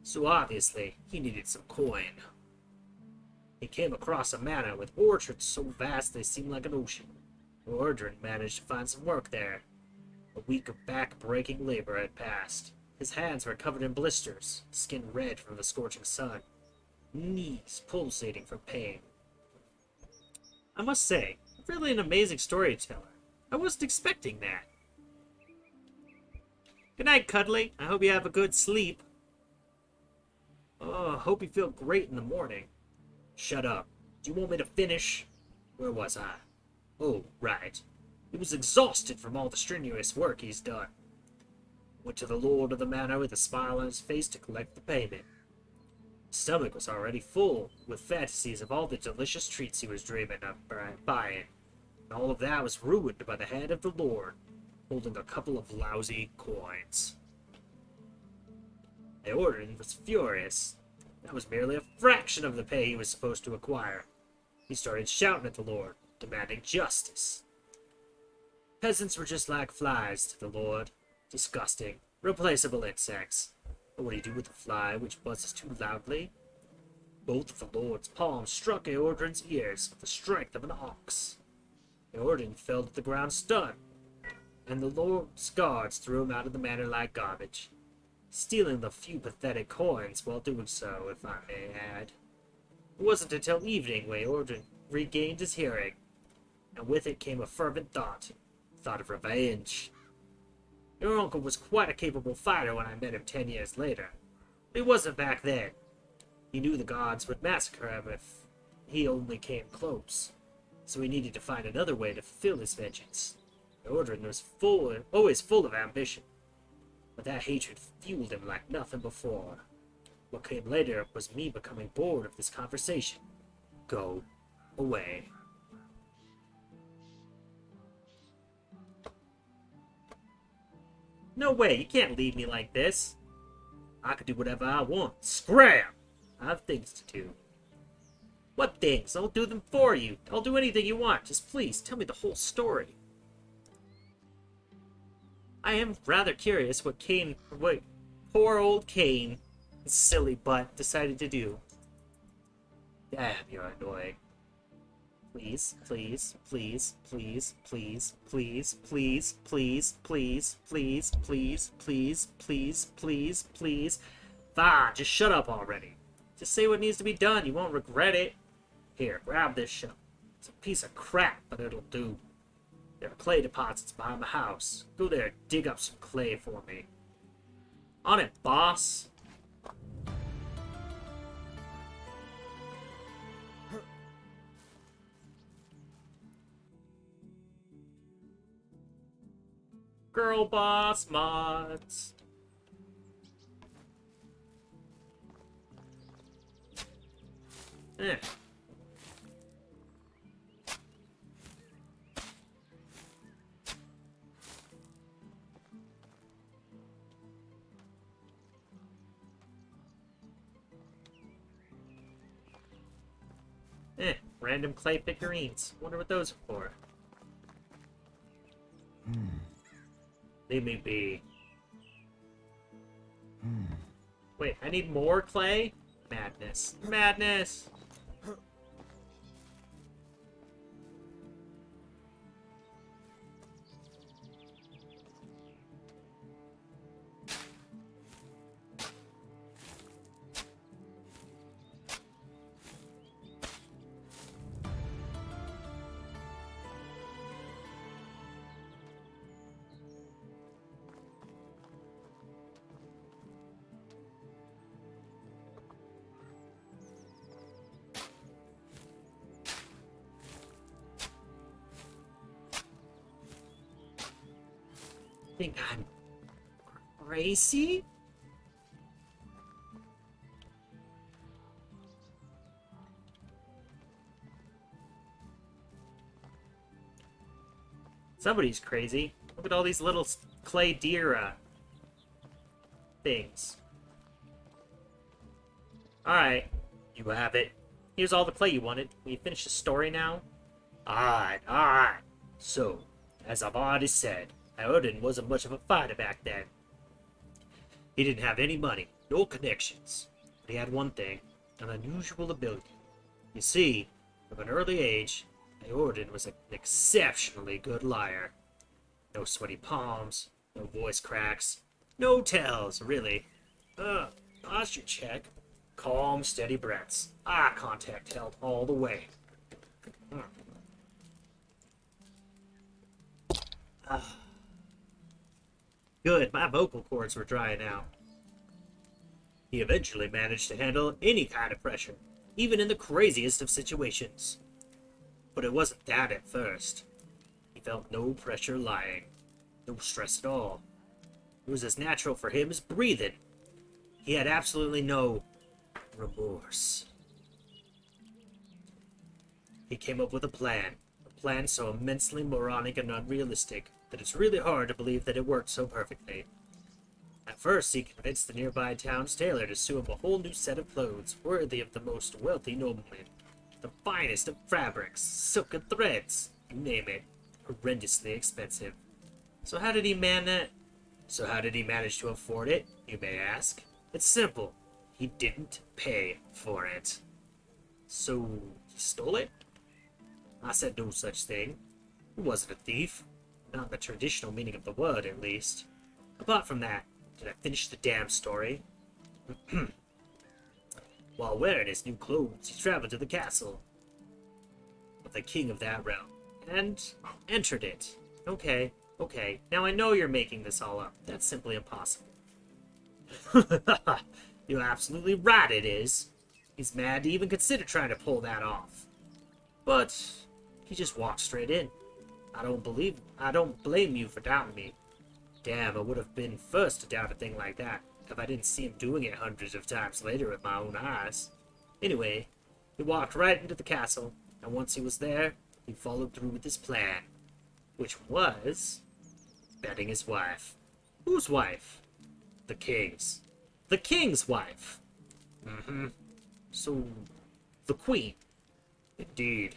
So obviously, he needed some coin. He came across a manor with orchards so vast they seemed like an ocean. Eordred managed to find some work there. A week of back-breaking labor had passed. His hands were covered in blisters, skin red from the scorching sun, knees pulsating from pain. I must say, really an amazing storyteller. I wasn't expecting that. Good night, Cuddly. I hope you have a good sleep. Oh, hope you feel great in the morning. Shut up. Do you want me to finish? Where was I? Oh, right. He was exhausted from all the strenuous work he's done. Went to the lord of the manor with a smile on his face to collect the payment. His stomach was already full, with fantasies of all the delicious treats he was dreaming of buying. And all of that was ruined by the hand of the lord, holding a couple of lousy coins. Eordred was furious. That was merely a fraction of the pay he was supposed to acquire. He started shouting at the lord, demanding justice. Peasants were just like flies to the lord. Disgusting, replaceable insects. But what do you do with a fly which buzzes too loudly? Both of the lord's palms struck Eordred's ears with the strength of an ox. Eordred fell to the ground stunned, and the lord's guards threw him out of the manor like garbage, stealing the few pathetic coins while doing so, if I may add. It wasn't until evening when Eordred regained his hearing, and with it came a fervent thought of revenge. Your uncle was quite a capable fighter when I met him 10 years later, but he wasn't back then. He knew the gods would massacre him if he only came close, so he needed to find another way to fulfill his vengeance. Eordred was always full of ambition, but that hatred fueled him like nothing before. What came later was me becoming bored of this conversation. Go away. No way, you can't leave me like this. I could do whatever I want. Scram! I have things to do. What things? I'll do them for you. I'll do anything you want. Just please, tell me the whole story. I am rather curious what poor old Cain, his silly butt, decided to do. Damn, you're annoying. Please, please, please, please, please, please, please, please, please, please, please, please, please, please, please. Fine, just shut up already. Just say what needs to be done. You won't regret it. Here, grab this shovel. It's a piece of crap, but it'll do. There are clay deposits behind the house. Go there, dig up some clay for me. On it, boss. Girl boss mods. Eh. Random clay figurines. Wonder what those are for. Leave me be. Wait, I need more clay? Madness. Madness! Think I'm crazy? Somebody's crazy. Look at all these little clay deer things. Alright, you have it. Here's all the clay you wanted. Will you finish the story now? Alright, alright. So, as I've already said, Odin wasn't much of a fighter back then. He didn't have any money, no connections. But he had one thing, an unusual ability. You see, from an early age, Odin was an exceptionally good liar. No sweaty palms, no voice cracks, no tells, really. Posture check. Calm, steady breaths. Eye contact held all the way. Good, my vocal cords were drying out. He eventually managed to handle any kind of pressure, even in the craziest of situations. But it wasn't that at first. He felt no pressure lying, no stress at all. It was as natural for him as breathing. He had absolutely no remorse. He came up with a plan so immensely moronic and unrealistic that it's really hard to believe that it worked so perfectly. At first, he convinced the nearby town's tailor to sew him a whole new set of clothes worthy of the most wealthy nobleman. The finest of fabrics, silk and threads, you name it, horrendously expensive. So how did he manage to afford it, you may ask? It's simple. He didn't pay for it. So, he stole it? I said no such thing. He wasn't a thief. Not in the traditional meaning of the word, at least. Apart from that, did I finish the damn story? While wearing his new clothes, he traveled to the castle of the king of that realm, and entered it. Okay. Now I know you're making this all up. That's simply impossible. You're absolutely right, it is. He's mad to even consider trying to pull that off. But he just walked straight in. I don't blame you for doubting me. Damn, I would have been first to doubt a thing like that if I didn't see him doing it hundreds of times later with my own eyes. Anyway, he walked right into the castle, and once he was there, he followed through with his plan, which was betting his wife. Whose wife? The king's. The king's wife. So, the queen. Indeed.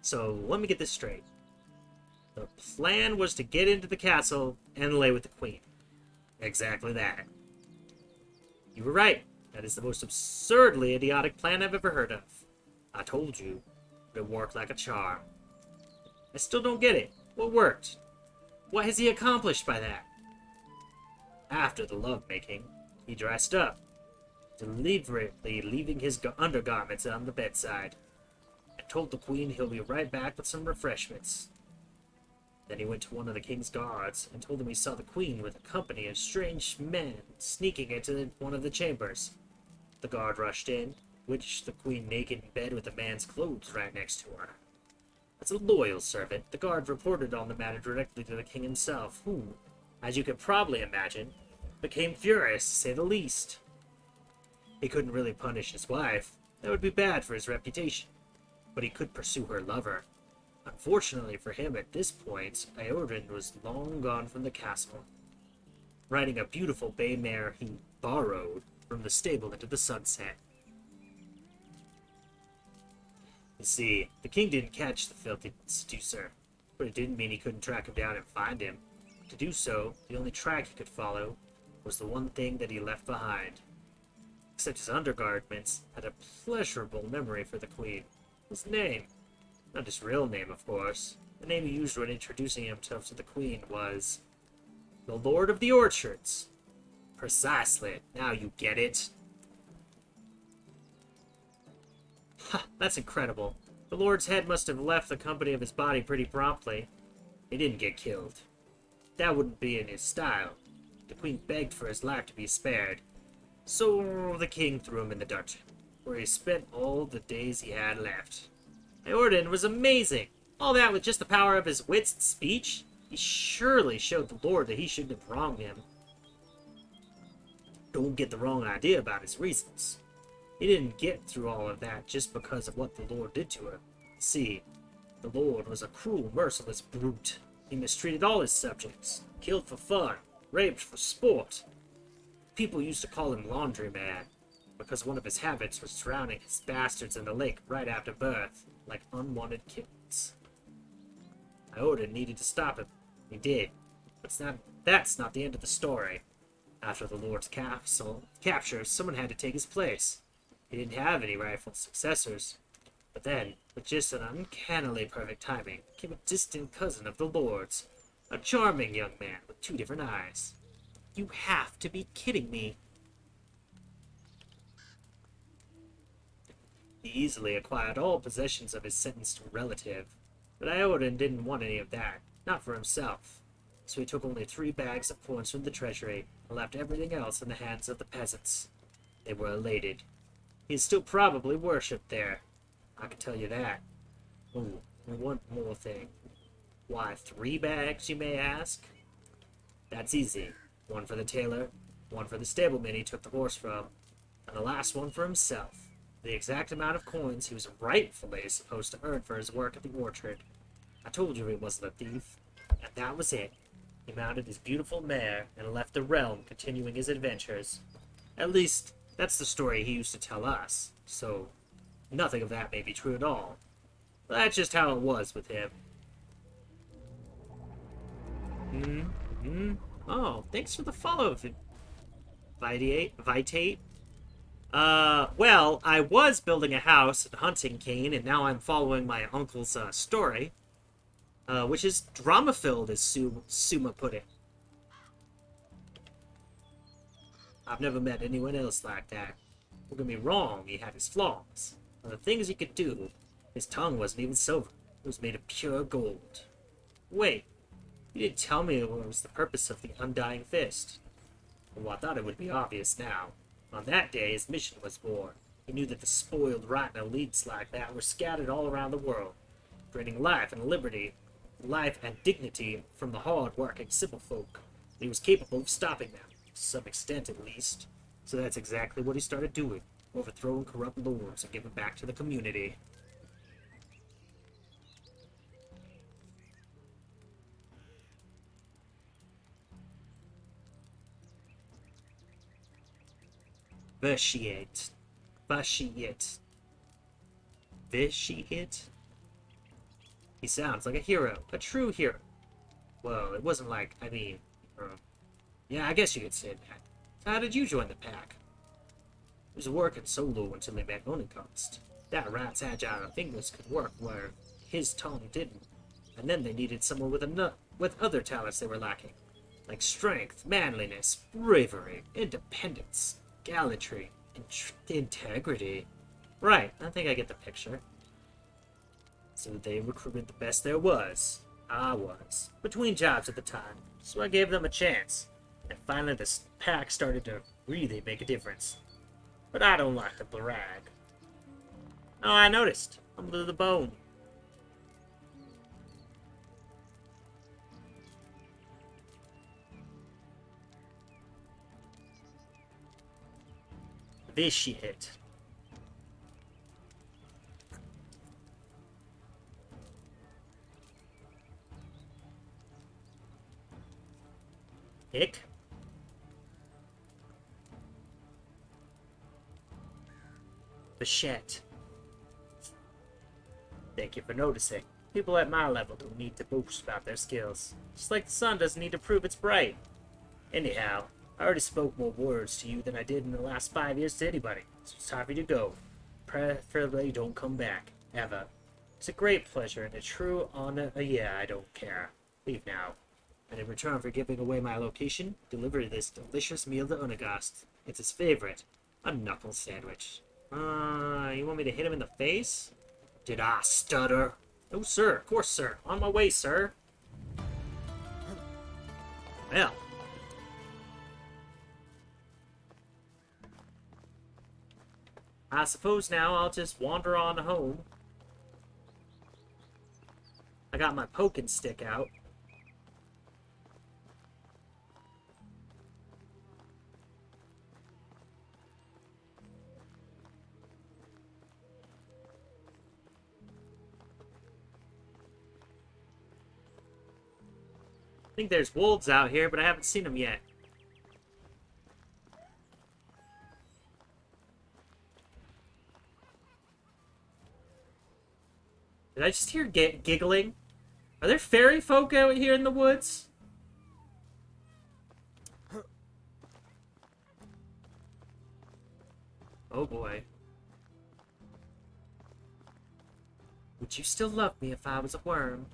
So, let me get this straight. The plan was to get into the castle and lay with the queen. Exactly that. You were right. That is the most absurdly idiotic plan I've ever heard of. I told you, but it worked like a charm. I still don't get it. What worked? What has he accomplished by that? After the lovemaking, he dressed up, deliberately leaving his undergarments on the bedside, and told the queen he'll be right back with some refreshments. Then he went to one of the king's guards and told him he saw the queen with a company of strange men sneaking into one of the chambers. The guard rushed in, which the queen naked in bed with a man's clothes right next to her. As a loyal servant, the guard reported on the matter directly to the king himself, who, as you can probably imagine, became furious to say the least. He couldn't really punish his wife. That would be bad for his reputation. But he could pursue her lover. Unfortunately for him at this point, Iordan was long gone from the castle, riding a beautiful bay mare he borrowed from the stable into the sunset. You see, the king didn't catch the filthy seducer, but it didn't mean he couldn't track him down and find him. To do so, the only track he could follow was the one thing that he left behind. Except his undergarments had a pleasurable memory for the queen. His name. Not his real name, of course. The name he used when introducing himself to the queen was the Lord of the Orchards. Precisely. Now you get it. Ha, that's incredible. The Lord's head must have left the company of his body pretty promptly. He didn't get killed. That wouldn't be in his style. The queen begged for his life to be spared. So the king threw him in the dungeon, where he spent all the days he had left. Eordan was amazing. All that with just the power of his wits and speech. He surely showed the Lord that he shouldn't have wronged him. Don't get the wrong idea about his reasons. He didn't get through all of that just because of what the Lord did to him. See, the Lord was a cruel, merciless brute. He mistreated all his subjects, killed for fun, raped for sport. People used to call him Laundryman, because one of his habits was drowning his bastards in the lake right after birth, like unwanted kittens. Eordan needed to stop him. He did. But that's not the end of the story. After the Lord's capture, someone had to take his place. He didn't have any rightful successors. But then, with just an uncannily perfect timing, came a distant cousin of the Lord's, a charming young man with 2 different eyes. You have to be kidding me. He easily acquired all possessions of his sentenced relative, but Eordan didn't want any of that, not for himself. So he took only 3 bags of coins from the treasury and left everything else in the hands of the peasants. They were elated. He is still probably worshipped there. I can tell you that. Oh, and one more thing. Why 3 bags, you may ask? That's easy. 1 for the tailor, 1 for the stableman he took the horse from, and the last one for himself. The exact amount of coins he was rightfully supposed to earn for his work at the orchard. I told you he wasn't a thief, and that was it. He mounted his beautiful mare and left the realm, continuing his adventures. At least, that's the story he used to tell us, so nothing of that may be true at all. But that's just how it was with him. Oh, thanks for the follow, Vitate. Well, I was building a house at Hunting Cane, and now I'm following my uncle's, story. Which is drama-filled, as Suma put it. I've never met anyone else like that. Don't get me wrong, he had his flaws. But the things he could do, his tongue wasn't even silver. It was made of pure gold. Wait, you didn't tell me what was the purpose of the Undying Fist. Well, I thought it would be obvious now. On that day, his mission was born. He knew that the spoiled, rotten elites like that were scattered all around the world, draining life and dignity from the hard-working simple folk. He was capable of stopping them, to some extent at least. So that's exactly what he started doing, overthrowing corrupt lords and giving back to the community. Vitiate. He sounds like a hero, a true hero. Well, it wasn't like, yeah, I guess you could say that. So how did you join the pack? He was working solo until he met Onicost. That rat's agile fingers could work where his tongue didn't, and then they needed someone with other talents they were lacking, like strength, manliness, bravery, independence, gallantry, and integrity. Right, I think I get the picture. So they recruited the best there was. I was. Between jobs at the time. So I gave them a chance. And finally this pack started to really make a difference. But I don't like to brag. Oh, I noticed. I'm to the bone. Vitiate. Hick. Bichette. Thank you for noticing. People at my level don't need to boast about their skills. Just like the sun doesn't need to prove it's bright. Anyhow, I already spoke more words to you than I did in the last 5 years to anybody, so it's time for you to go. Preferably don't come back, ever. It's a great pleasure and a true honor. Yeah, I don't care. Leave now. And in return for giving away my location, deliver this delicious meal to Unagast. It's his favorite, a knuckle sandwich. You want me to hit him in the face? Did I stutter? Oh, sir, of course, sir. On my way, sir. Well. I suppose now I'll just wander on home. I got my poking stick out. I think there's wolves out here, but I haven't seen them yet. Did I just hear giggling? Are there fairy folk out here in the woods? Oh boy. Would you still love me if I was a worm?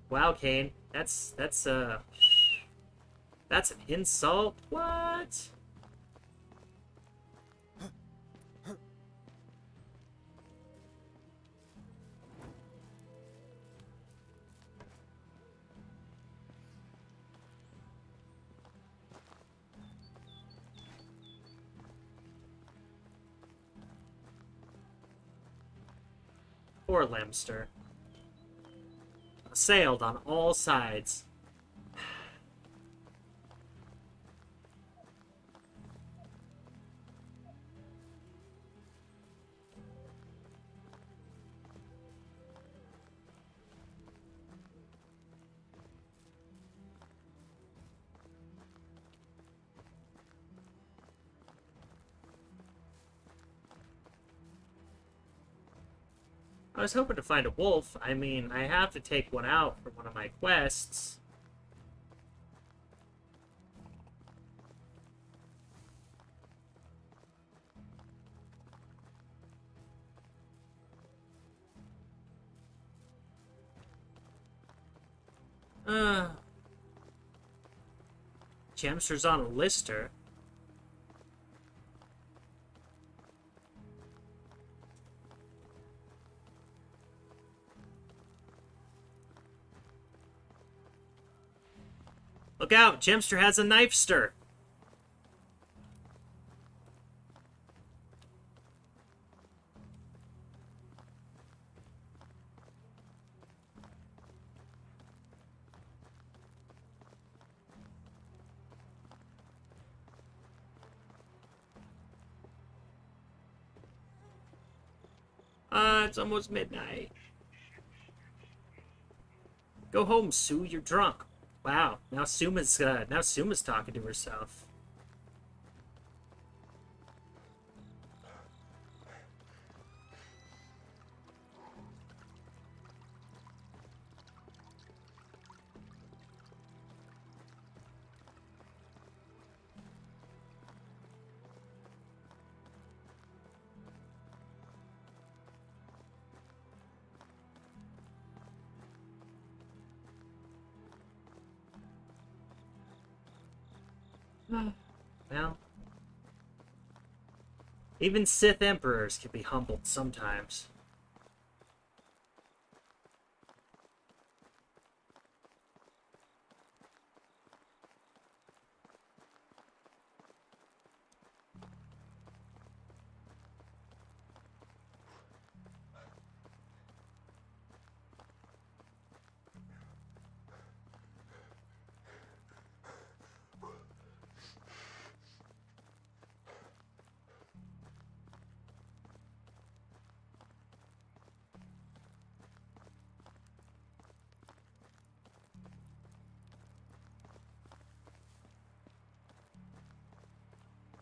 Wow, Kane. That's an insult? What? Poor Lemster. Assailed on all sides. I was hoping to find a wolf. I mean, I have to take one out for one of my quests. Gemster's on a lister. Look out! Gemster has a knifester! It's almost midnight. Go home, Sue. You're drunk. Wow. Now Suma's talking to herself. Well, even Sith Emperors can be humbled sometimes.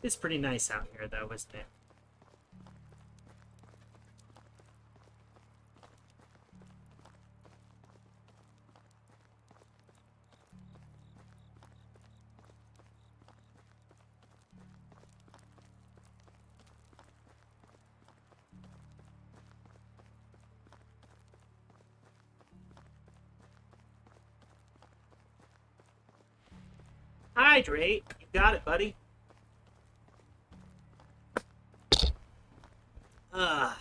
It's pretty nice out here, though, isn't it? Hydrate. You got it, buddy. Ah.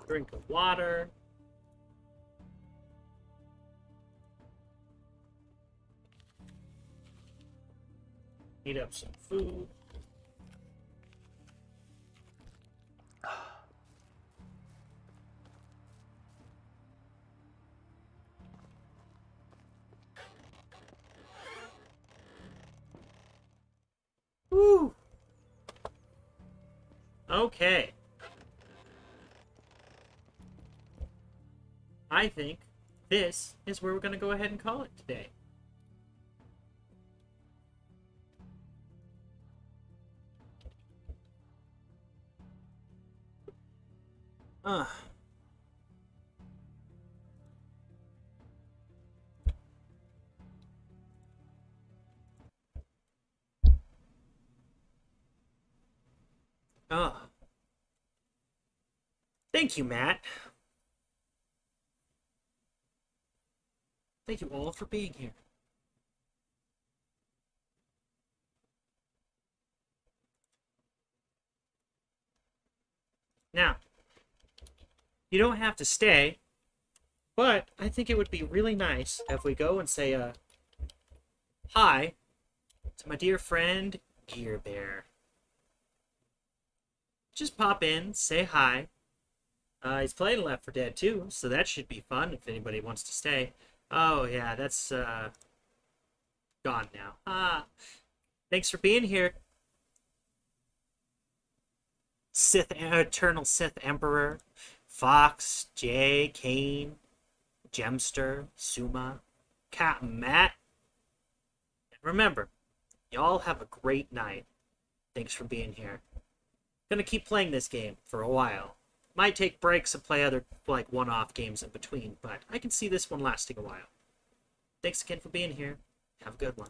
Drink of water. Heat up some food. Woo! Okay. I think this is where we're going to go ahead and call it today. Uh. Oh. Thank you, Matt. Thank you all for being here. Now, you don't have to stay, but I think it would be really nice if we go and say, hi to my dear friend, Gear Bear. Just pop in, say hi. He's playing Left 4 Dead 2, so that should be fun if anybody wants to stay. Oh, yeah, that's, gone now. Thanks for being here, Eternal Sith Emperor, Fox, Jay, Kane, Gemster, Suma, Captain Matt. And remember, y'all have a great night. Thanks for being here. Gonna keep playing this game for a while. Might take breaks and play other, like, one-off games in between, but I can see this one lasting a while. Thanks again for being here. Have a good one.